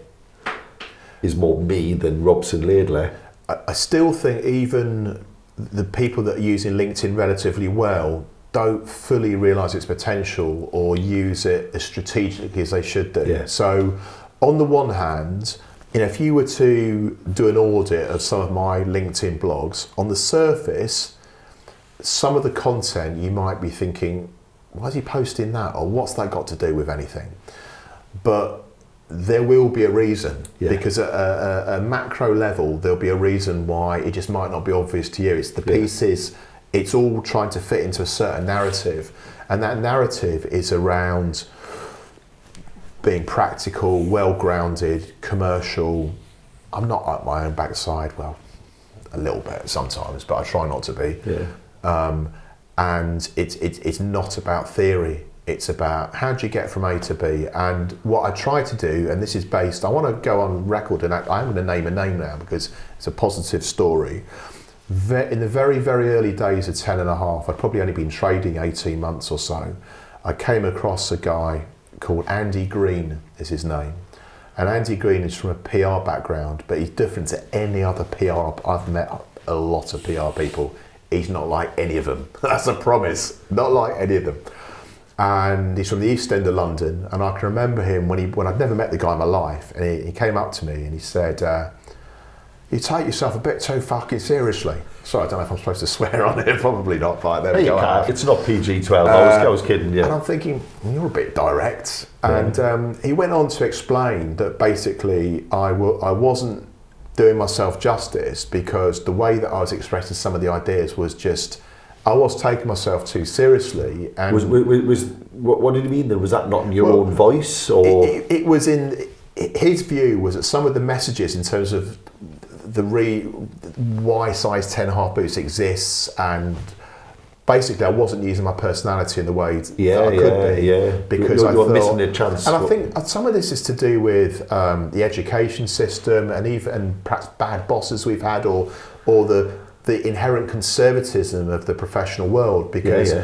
is more me than Robson Laidler. I still think even the people that are using LinkedIn relatively well don't fully realise its potential or use it as strategically as they should do. Yeah. So on the one hand, if you were to do an audit of some of my LinkedIn blogs, on the surface, some of the content you might be thinking, why is he posting that? Or what's that got to do with anything? But there will be a reason, because at a macro level, there'll be a reason why it just might not be obvious to you. It's the pieces, it's all trying to fit into a certain narrative. And that narrative is around being practical, well-grounded, commercial. I'm not up my own backside, well, a little bit sometimes, but I try not to be. Yeah. And it's not about theory. It's about how do you get from A to B. And what I try to do, and this is based, I want to go on record, and I'm going to name a name now because it's a positive story. In the very, very early days of 10 and a half, I'd probably only been trading 18 months or so, I came across a guy called Andy Green is his name. And Andy Green is from a PR background, but he's different to any other PR. I've met a lot of PR people. He's not like any of them. That's a promise. Not like any of them. And he's from the East End of London. And I can remember him when I'd never met the guy in my life. And he came up to me and he said, you take yourself a bit too fucking seriously. Sorry, I don't know if I'm supposed to swear on it. Probably not, but there we go. It's not PG-12. I was kidding, yeah. And I'm thinking, you're a bit direct. And he went on to explain that basically I wasn't doing myself justice because the way that I was expressing some of the ideas was just, I was taking myself too seriously. And what did you mean then? Was that not in your own voice? Or it was in, his view was that some of the messages in terms of why size 10.5 boots exists, and basically I wasn't using my personality in the way that I could be, because you're missing a chance. And I think some of this is to do with the education system and perhaps bad bosses we've had, or the inherent conservatism of the professional world, because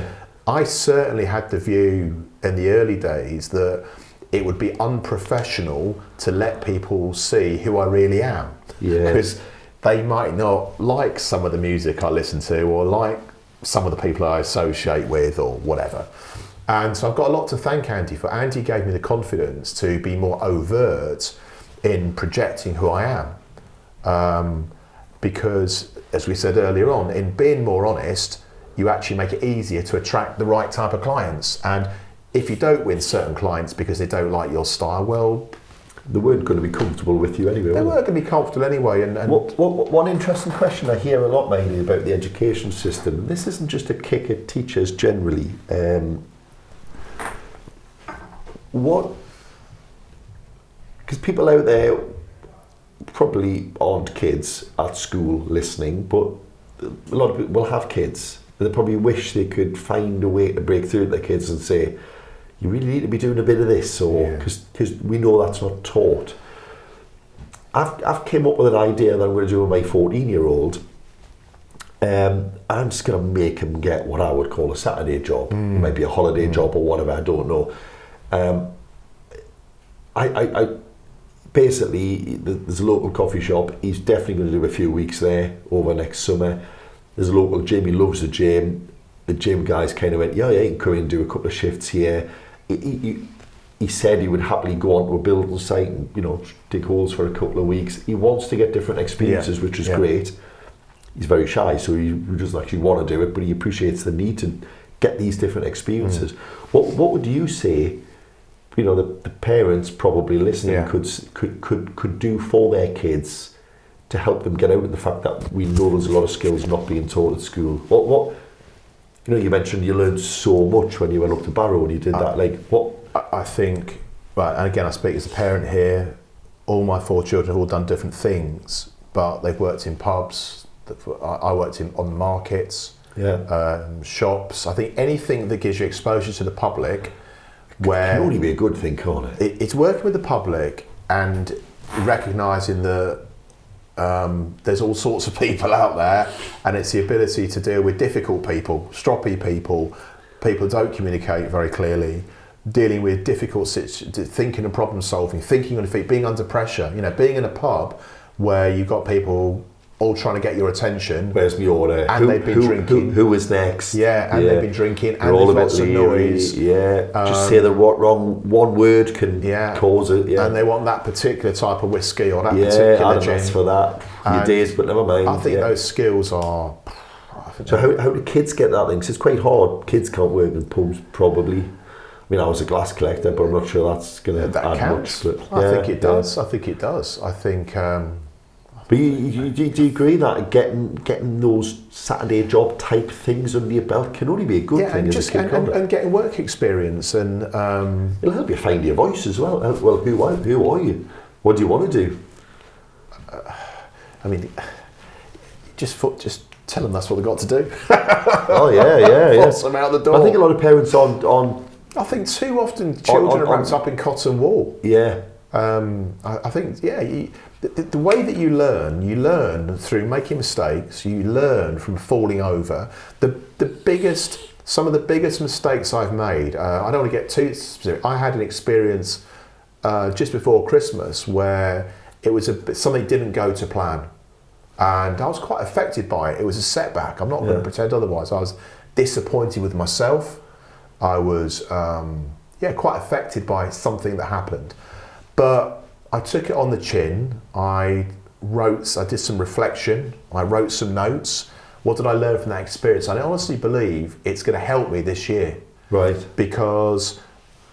I certainly had the view in the early days that it would be unprofessional to let people see who I really am. Because they might not like some of the music I listen to, or like some of the people I associate with, or whatever. And so I've got a lot to thank Andy for. Andy gave me the confidence to be more overt in projecting who I am. Because, as we said earlier on, in being more honest, you actually make it easier to attract the right type of clients. And if you don't win certain clients because they don't like your style, well, they weren't going to be comfortable with you anyway. They weren't going to be comfortable anyway. And one interesting question I hear a lot mainly about the education system, and this isn't just a kick at teachers generally. Because people out there probably aren't kids at school listening, but a lot of people will have kids, and they probably wish they could find a way to break through to their kids and say, you really need to be doing a bit of this, or because we know that's not taught. I've came up with an idea that I'm going to do with my 14-year-old. I'm just going to make him get what I would call a Saturday job, maybe a holiday job or whatever, I don't know. I basically, there's a local coffee shop. He's definitely going to do a few weeks there over next summer. There's a local gym. He loves the gym. The gym guys kind of went, you can come in and do a couple of shifts here. He said he would happily go onto a building site and dig holes for a couple of weeks. He wants to get different experiences, which is great. He's very shy, so he doesn't actually want to do it, but he appreciates the need to get these different experiences. What would you say, the parents probably listening could do for their kids to help them get out of the fact that we know there's a lot of skills not being taught at school? What you mentioned you learned so much when you went up to Barrow and you did that. Like what? I think, right, and again I speak as a parent here. All my 4 children have all done different things, but they've worked in pubs. I worked on markets, shops. I think anything that gives you exposure to the public, where can only be a good thing, can't it? It's working with the public and recognising that there's all sorts of people out there, and it's the ability to deal with difficult people, stroppy people who don't communicate very clearly, dealing with difficult thinking and problem solving, thinking on your feet, being under pressure. Being in a pub where you've got people all trying to get your attention. Where's my order? And they've been drinking. Who is next? Yeah, and they've been drinking, and there's lots of noise. Just say the wrong one word can cause it. Yeah, and they want that particular type of whiskey or that particular gin. That's for that. Your days, but never mind. I think those skills are. So how do kids get that thing? Because it's quite hard. Kids can't work in pubs, probably. I mean, I was a glass collector, but I'm not sure that's going to add counts. much. But I think it does. I think it does. I think. But do you agree that getting those Saturday job type things under your belt can only be a good thing as a kid, and getting work experience, and it'll help you find your voice as well. Well, who are you? What do you want to do? I mean, just tell them that's what they've got to do. Oh yeah. Force them out the door. I think a lot of parents aren't I think too often children are wrapped up in cotton wool. Yeah. I think, the way that you learn through making mistakes, you learn from falling over. Some of the biggest mistakes I've made, I don't want to get too specific, I had an experience just before Christmas where it was something didn't go to plan. And I was quite affected by it. It was a setback. I'm not going to pretend otherwise. I was disappointed with myself. I was quite affected by something that happened. But I took it on the chin. I did some reflection. I wrote some notes. What did I learn from that experience? And I honestly believe it's going to help me this year. Right. Because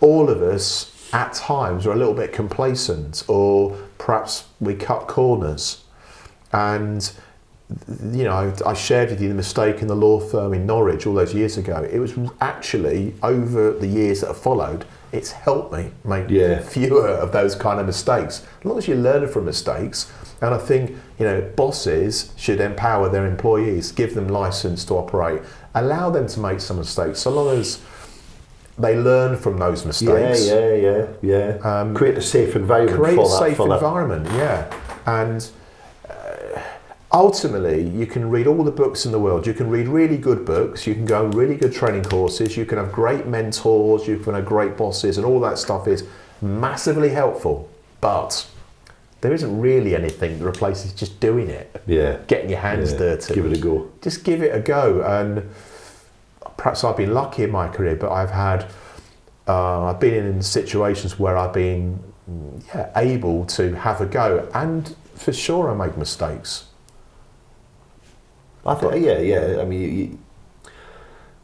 all of us at times are a little bit complacent, or perhaps we cut corners. And I shared with you the mistake in the law firm in Norwich all those years ago. It was actually, over the years that have followed, it's helped me make fewer of those kind of mistakes. As long as you learn from mistakes, and I think bosses should empower their employees, give them license to operate, allow them to make some mistakes, so long as they learn from those mistakes. Create a safe environment. And ultimately, you can read all the books in the world. You can read really good books. You can go on really good training courses. You can have great mentors. You can have great bosses, and all that stuff is massively helpful. But there isn't really anything that replaces just doing it. Yeah. Getting your hands dirty. Give it a go. Just give it a go. And perhaps I've been lucky in my career, but I've been in situations where I've been able to have a go. And for sure, I make mistakes. I think, I mean, it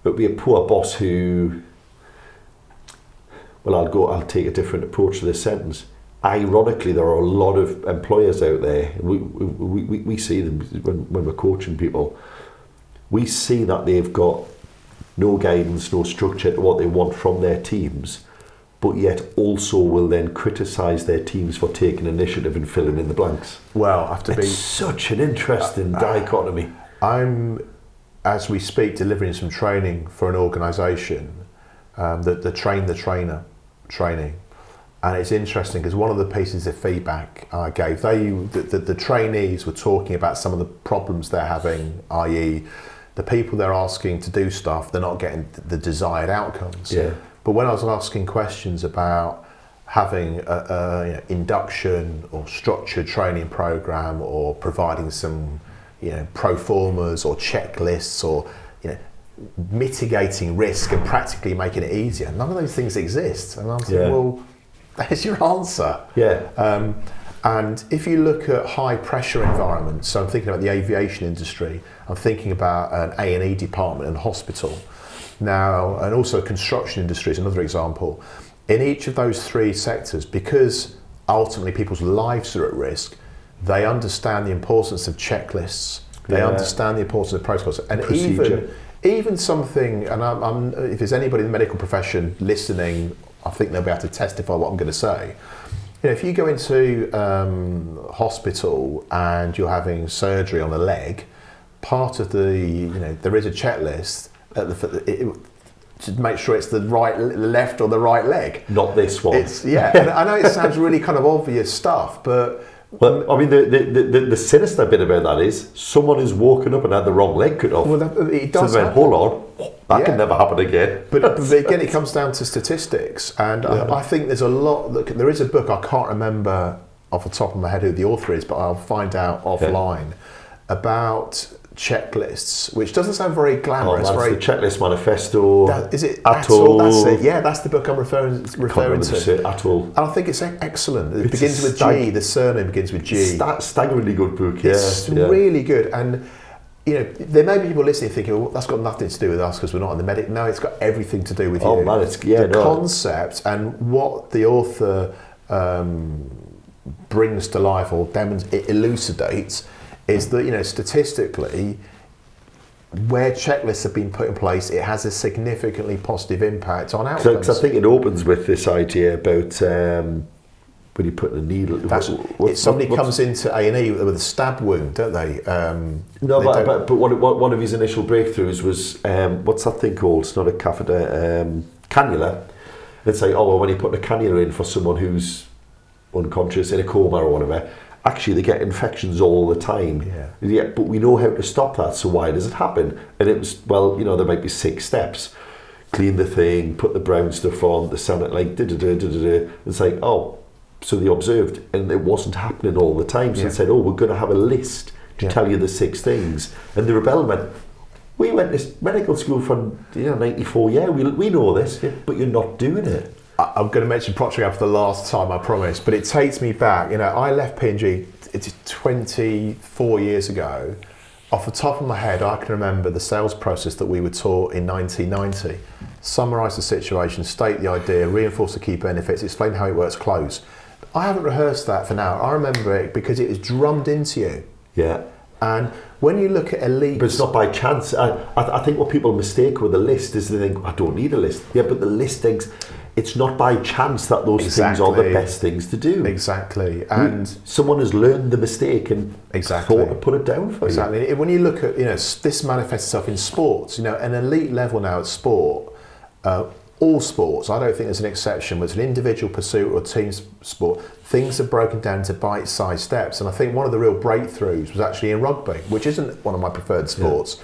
would be a poor boss who, I'll take a different approach to this sentence. Ironically, there are a lot of employers out there, we see them when we're coaching people, we see that they've got no guidance, no structure to what they want from their teams, but yet also will then criticise their teams for taking initiative and filling in the blanks. Well, it's such an interesting dichotomy. I'm, as we speak, delivering some training for an organisation, the Train the Trainer training. And it's interesting because one of the pieces of feedback I gave, the trainees were talking about some of the problems they're having, i.e. the people they're asking to do stuff, they're not getting the desired outcomes. Yeah. But when I was asking questions about having a induction or structured training program, or providing some pro formas or checklists, or mitigating risk and practically making it easier, none of those things exist. And I'm thinking, well, there's your answer. Yeah. And if you look at high pressure environments, so I'm thinking about the aviation industry, I'm thinking about an A&E department in a hospital now, and also construction industry is another example. In each of those three sectors, because ultimately people's lives are at risk, they understand the importance of checklists, they understand the importance of protocols, and even something, and I'm, if there's anybody in the medical profession listening, I think they'll be able to testify what I'm going to say. If you go into hospital and you're having surgery on a leg, part of there is a checklist to make sure it's the left or the right leg. Not this one. And I know it sounds really kind of obvious stuff, but well, I mean, the sinister bit about that is someone who's woken up and had the wrong leg cut off. Well, it does. So hold on, that can never happen again. But again, it comes down to statistics, and I think there's a lot. There is a book, I can't remember off the top of my head who the author is, but I'll find out offline about checklists, which doesn't sound very glamorous. That's the Checklist Manifesto. Is it Atoll? That's it. Yeah, that's the book I'm referring to. Atoll. And I think it's excellent. It begins with G. The surname begins with G. Staggeringly good book. It's really good. And there may be people listening thinking, well, that's got nothing to do with us because we're not in the medic. No, it's got everything to do with you. Oh man, the concept and what the author brings to life or elucidates is that statistically, where checklists have been put in place, it has a significantly positive impact on outcomes. Because I think it opens with this idea about when you put a needle. Somebody comes into A&E with a stab wound, don't they? But one of his initial breakthroughs was what's that thing called? It's not a catheter, cannula. It's like, oh, well, when you put a cannula in for someone who's unconscious, in a coma or whatever, actually they get infections all the time. Yeah, but we know how to stop that, so why does it happen? And it was, well, you know, there might be 6 steps. Clean the thing, put the brown stuff on, the sanit, like, da-da-da-da-da-da. It's like, oh, so they observed, and it wasn't happening all the time. So they said, oh, we're going to have a list to tell you the 6 things. And the rebellion went, we went to medical school from 94, we know this, but you're not doing it. I'm going to mention Procter & Gamble for the last time, I promise, but it takes me back. You know, I left P&G 24 years ago. Off the top of my head, I can remember the sales process that we were taught in 1990. Summarise the situation, state the idea, reinforce the key benefits, explain how it works, close. I haven't rehearsed that for now. I remember it because it was drummed into you. Yeah. And when you look at elite... But it's not by chance. I think what people mistake with a list is they think, I don't need a list. Yeah, but the listings, it's not by chance that those things are the best things to do. Exactly. And someone has learned the mistake and thought to put it down for you. Exactly. When you look at, this manifests itself in sports, an elite level now at sport, all sports, I don't think there's an exception, whether it's an individual pursuit or team sport, things are broken down into bite-sized steps. And I think one of the real breakthroughs was actually in rugby, which isn't one of my preferred sports,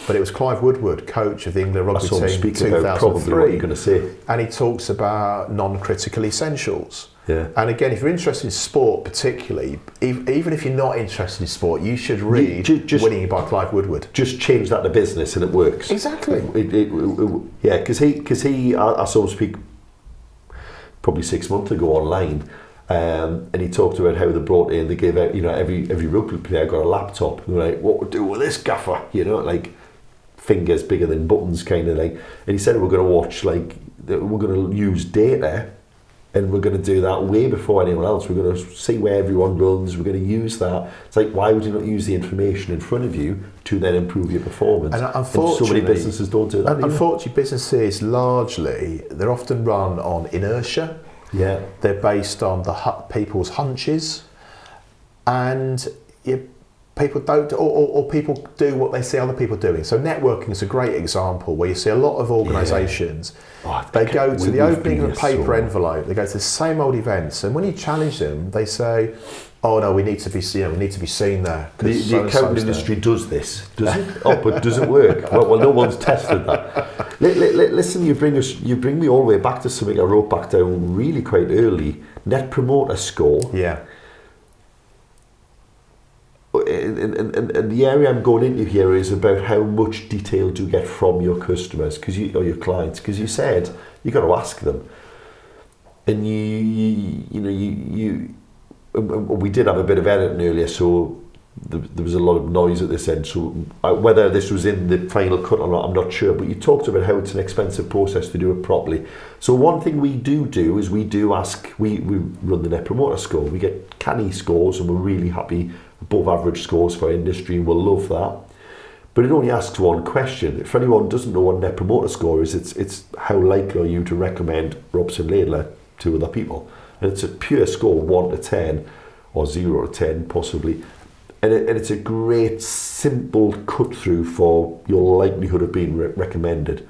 but it was Clive Woodward, coach of the England rugby team in 2003. Probably what you're going to say. And he talks about non-critical essentials. Yeah. And again, if you're interested in sport particularly, even if you're not interested in sport, you should read Winning by Clive Woodward. Just change that to business and it works. Exactly. Because I saw him speak probably 6 months ago online, and he talked about how they brought in, they gave out, every rugby player got a laptop. They were like, what would do with this gaffer? Like fingers bigger than buttons kind of thing. And he said, we're going to watch, we're going to use data. And we're going to do that way before anyone else. We're going to see where everyone runs. We're going to use that. It's like, why would you not use the information in front of you to then improve your performance? And unfortunately, so many businesses don't do that. Unfortunately, businesses largely, they're often run on inertia. Yeah. They're based on people's hunches. And people don't, or people do what they see other people doing. So networking is a great example where you see a lot of organisations, they go to the opening of a paper envelope, they go to the same old events, and when you challenge them, they say, oh no, we need to be seen there. The accounting industry does this, does it? But does it work? Well, no one's tested that. Listen, you bring me all the way back to something I wrote back down really quite early. Net Promoter Score. Yeah. And the area I'm going into here is about how much detail do you get from your customers or your clients, because you said you got to ask them, and we did have a bit of editing earlier, so there was a lot of noise at this end. So whether this was in the final cut or not, I'm not sure. But you talked about how it's an expensive process to do it properly. So one thing we do is we run the Net Promoter Score. We get canny scores, and we're really happy. Above average scores for industry, and we'll love that. But it only asks one question. If anyone doesn't know what Net Promoter Score is, it's how likely are you to recommend Robson Laidler to other people. And it's a pure score, 1 to 10, or 0 to 10 possibly. And it's a great, simple cut through for your likelihood of being recommended.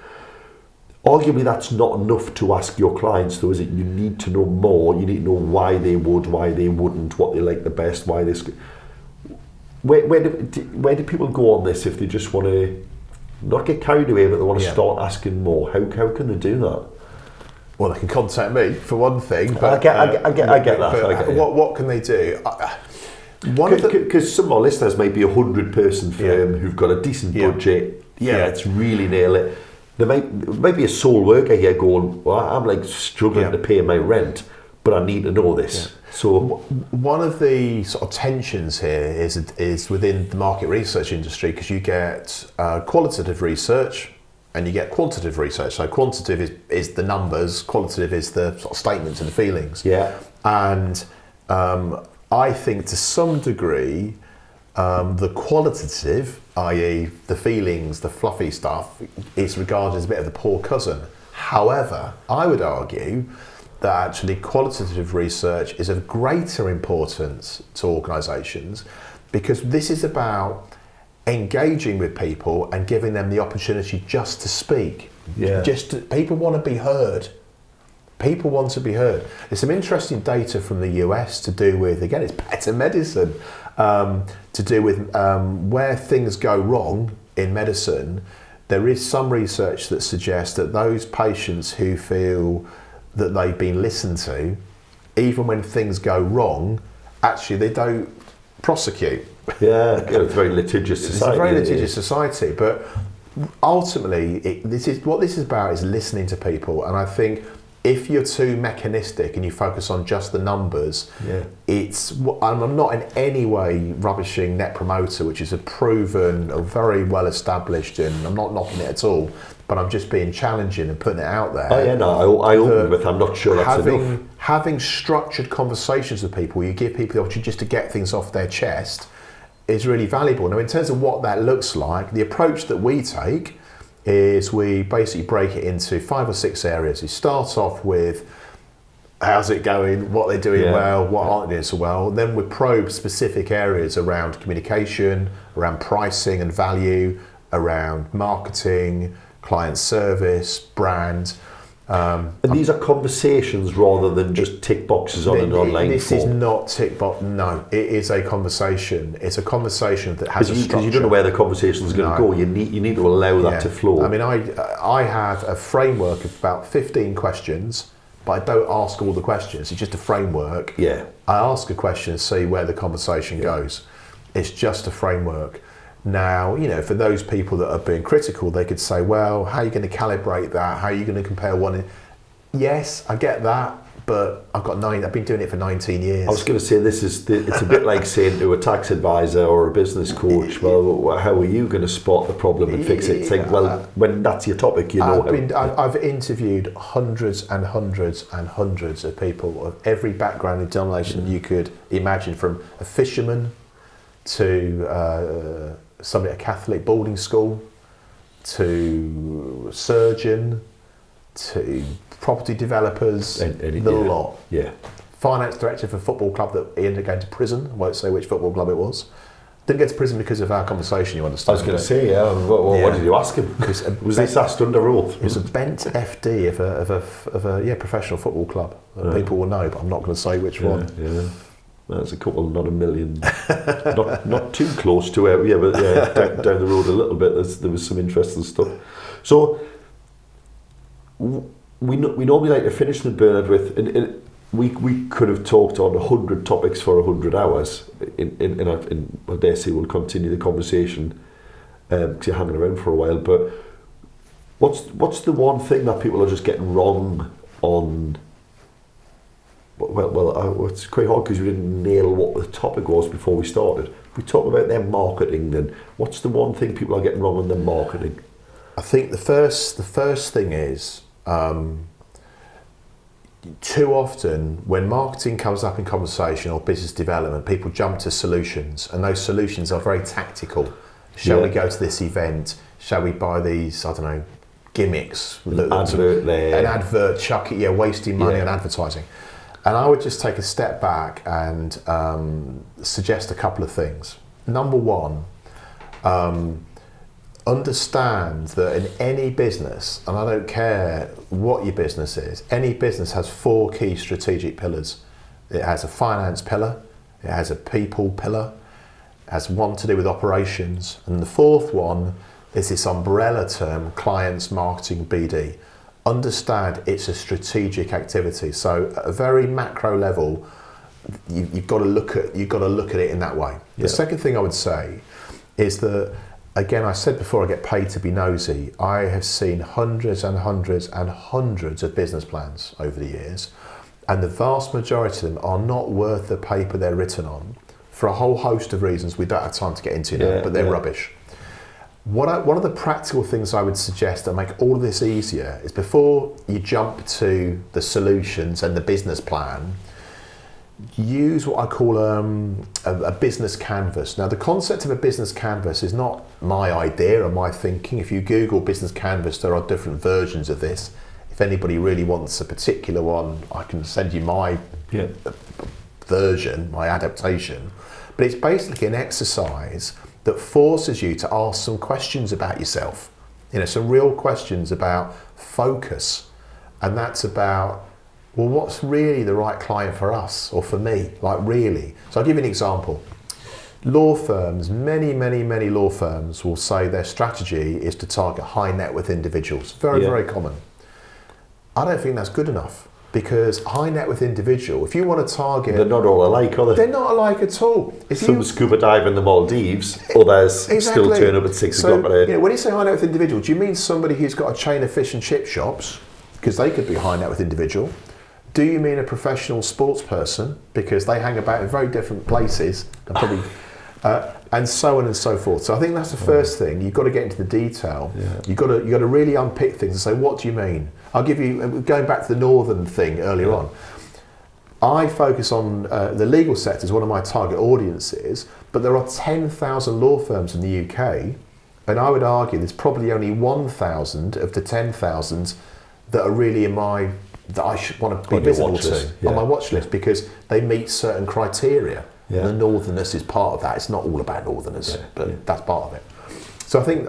Arguably, that's not enough to ask your clients, though, is it? You need to know more. You need to know why they would, why they wouldn't, what they like the best, why this. Where do people go on this if they just want to not get carried away, but they want to start asking more? How can they do that? Well, they can contact me for one thing. But I get that. What can they do? Because some of our listeners might be 100-person firm who've got a decent budget. It's really nail it. There might be a sole worker here going, well, I'm struggling to pay my rent, but I need to know this. Yeah. So one of the sort of tensions here is within the market research industry, because you get qualitative research and you get quantitative research. So quantitative is the numbers, qualitative is the sort of statements and the feelings. Yeah. And I think to some degree, the qualitative, i.e. the feelings, the fluffy stuff, is regarded as a bit of the poor cousin. However, I would argue that actually qualitative research is of greater importance to organisations, because this is about engaging with people and giving them the opportunity just to speak. People want to be heard. People want to be heard. There's some interesting data from the US to do with, again, it's better medicine, to do with where things go wrong in medicine. There is some research that suggests that those patients who feel that they've been listened to, even when things go wrong, actually they don't prosecute. Yeah, it's a very litigious society. It's a very litigious society, but ultimately, this is about is listening to people. And I think if you're too mechanistic and you focus on just the numbers, I'm not in any way rubbishing Net Promoter, which is a proven, a very well established, and I'm not knocking it at all, but I'm just being challenging and putting it out there. Oh yeah, no, I open with, I'm not sure that's enough. Having structured conversations with people, you give people the opportunity just to get things off their chest, is really valuable. Now, in terms of what that looks like, the approach that we take is we basically break it into 5 or 6 areas. We start off with how's it going, what they're doing well, what aren't they doing so well. Then we probe specific areas around communication, around pricing and value, around marketing, client service, brand. And these are conversations rather than just tick boxes on an online This form. is not tick box. No, it is a conversation. It's a conversation that has a structure. Because you don't know where the conversation is going to go. You need to allow that to flow. I mean, I have a framework of about 15 questions, but I don't ask all the questions. It's just a framework. Yeah. I ask a question and see where the conversation goes. It's just a framework. Now, for those people that are being critical, they could say, well, how are you going to calibrate that? How are you going to compare one? Yes, I get that, but I've been doing it for 19 years. I was going to say, it's a bit like saying to a tax advisor or a business coach, well, how are you going to spot the problem and fix it? It's like, well, when that's your topic, I've interviewed hundreds and hundreds and hundreds of people of every background and denomination you could imagine, from a fisherman to somebody at a Catholic boarding school, to a surgeon, to property developers, lot. Yeah. Finance director for a football club that he ended up going to prison. I won't say which football club it was. Didn't get to prison because of our conversation, you understand. I was going to say, what did you ask him? Was this asked under oath? It was a bent FD of a professional football club. People will know, but I'm not going to say which one. Yeah. There's a couple, not a million, not too close to it, but down the road a little bit. There was some interesting stuff. So we normally like to finish the Bernard with, and we could have talked on 100 topics for 100 hours. I dare say we'll continue the conversation because you're hanging around for a while. But what's the one thing that people are just getting wrong on? Well, it's quite hard because we didn't nail what the topic was before we started. If we talk about their marketing, then what's the one thing people are getting wrong on their marketing? I think the first thing is too often when marketing comes up in conversation or business development, people jump to solutions, and those solutions are very tactical. Shall we go to this event? Shall we buy these, I don't know, gimmicks? An advert there. An advert, chuck it, wasting money on advertising. And I would just take a step back and suggest a couple of things. Number one, understand that in any business, and I don't care what your business is, any business has 4 key strategic pillars. It has a finance pillar, it has a people pillar, it has one to do with operations, and the 4th one is this umbrella term, clients, marketing, BD. Understand it's a strategic activity. So at a very macro level, you've got to look at it in that way. The second thing I would say is that, again, I said before, I get paid to be nosy. I have seen hundreds and hundreds and hundreds of business plans over the years, and the vast majority of them are not worth the paper they're written on for a whole host of reasons we don't have time to get into now, but they're rubbish. One of the practical things I would suggest that make all of this easier is, before you jump to the solutions and the business plan, use what I call a business canvas. Now, the concept of a business canvas is not my idea or my thinking. If you Google business canvas, there are different versions of this. If anybody really wants a particular one, I can send you my version, my adaptation. But it's basically an exercise that forces you to ask some questions about yourself. Some real questions about focus. And that's about well, what's really the right client for us or for me? Like really? So I'll give you an example. Law firms, many law firms will say their strategy is to target high net worth individuals. Very common. I don't think that's good enough, because high net worth individual, if you want to target... They're not all alike, are they? They're not alike at all. Some scuba dive in the Maldives, others still turn up at 6 o'clock at night. When you say high net worth individual, do you mean somebody who's got a chain of fish and chip shops? Because they could be a high net worth individual. Do you mean a professional sports person? Because they hang about in very different places and probably... and so on and so forth. So I think that's the first thing. You've got to get into the detail. Yeah. You've got to really unpick things and say, what do you mean? I'll give you, going back to the northern thing earlier on, I focus on the legal sector as one of my target audiences, but there are 10,000 law firms in the UK, and I would argue there's probably only 1,000 of the 10,000 that are really that I should want to be visible to on my watch list, because they meet certain criteria. Yeah. And the northerners is part of that. It's not all about northerners, but that's part of it. So I think,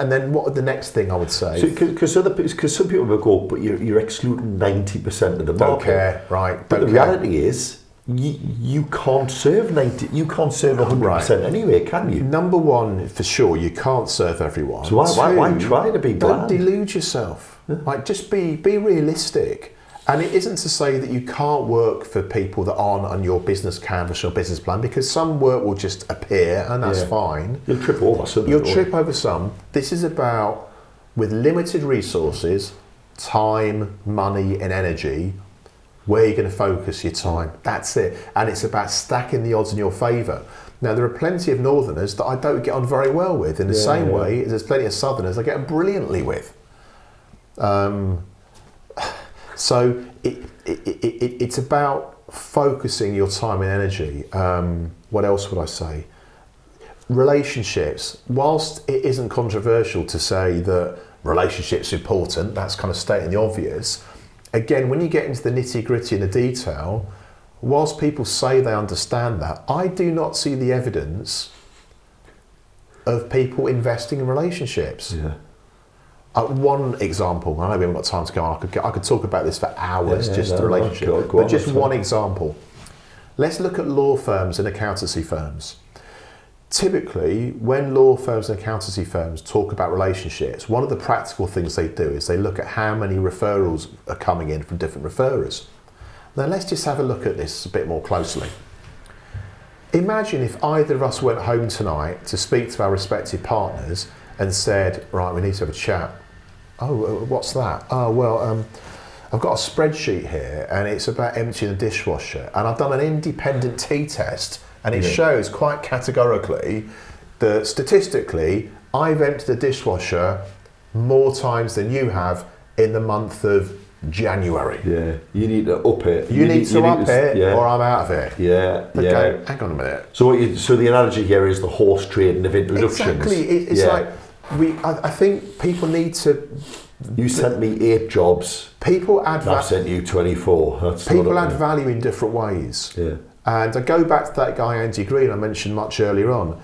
and then what the next thing I would say? Because some people will go, but you're excluding 90% of the market. Don't care, right? But the reality is, you can't serve 100% anyway, can you? Number one, for sure, you can't serve everyone. So why try to be bland? Don't delude yourself. Yeah. Like, just be realistic. And it isn't to say that you can't work for people that aren't on your business canvas or business plan, because some work will just appear and that's fine. You'll trip over some. You'll trip over some. This is about, with limited resources, time, money and energy, where you're going to focus your time. That's it. And it's about stacking the odds in your favour. Now, there are plenty of northerners that I don't get on very well with, in the same way as there's plenty of southerners I get on brilliantly with. So it's about focusing your time and energy. What else would I say? Relationships. Whilst it isn't controversial to say that relationships are important, that's kind of stating the obvious. Again, when you get into the nitty-gritty and the detail, whilst people say they understand that, I do not see the evidence of people investing in relationships. Yeah. One example, I know we haven't got time to go on, I could talk about this for hours, the relationship, but just one example. Let's look at law firms and accountancy firms. Typically, when law firms and accountancy firms talk about relationships, one of the practical things they do is they look at how many referrals are coming in from different referrers. Now let's just have a look at this a bit more closely. Imagine if either of us went home tonight to speak to our respective partners and said, right, we need to have a chat. Oh, what's that? Oh, well, I've got a spreadsheet here and it's about emptying the dishwasher, and I've done an independent T-test and it shows quite categorically that statistically I've emptied the dishwasher more times than you have in the month of January. Yeah, you need to up it. You need to up it or I'm out of it. Yeah, but go, hang on a minute. So the analogy here is the horse trading of introductions. Exactly, it's like, I think people need to... You sent me 8 jobs. People add I've sent you 24. People add value in different ways. Yeah. And I go back to that guy Andy Green I mentioned much earlier on.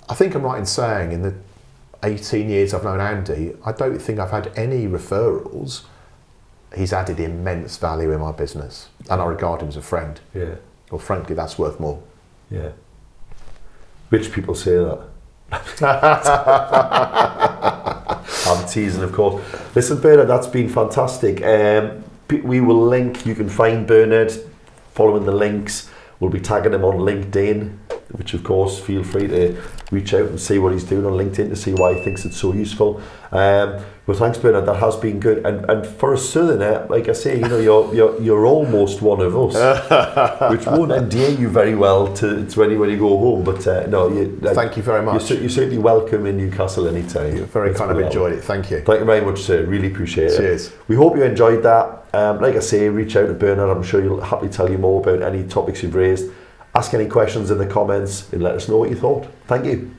I think I'm right in saying in the 18 years I've known Andy, I don't think I've had any referrals. He's added immense value in my business, and I regard him as a friend. Yeah. Well, frankly, that's worth more. Yeah. Rich people say that. I'm teasing, of course. Listen, Bernard, that's been fantastic. We will link. You can find Bernard following the links. We'll be tagging him on LinkedIn, which, of course, feel free to reach out and see what he's doing on LinkedIn to see why he thinks it's so useful. Well, thanks, Bernard. That has been good. And for a southerner, like I say, you know, you're almost one of us, which won't endear you very well to anyone you go home. But no, thank you very much. You're certainly welcome in Newcastle anytime. You're very kind of enjoyed it. Thank you. Thank you very much, sir. Really appreciate it. Cheers. We hope you enjoyed that. Like I say, reach out to Bernard. I'm sure he'll happily tell you more about any topics you've raised. Ask any questions in the comments and let us know what you thought. Thank you.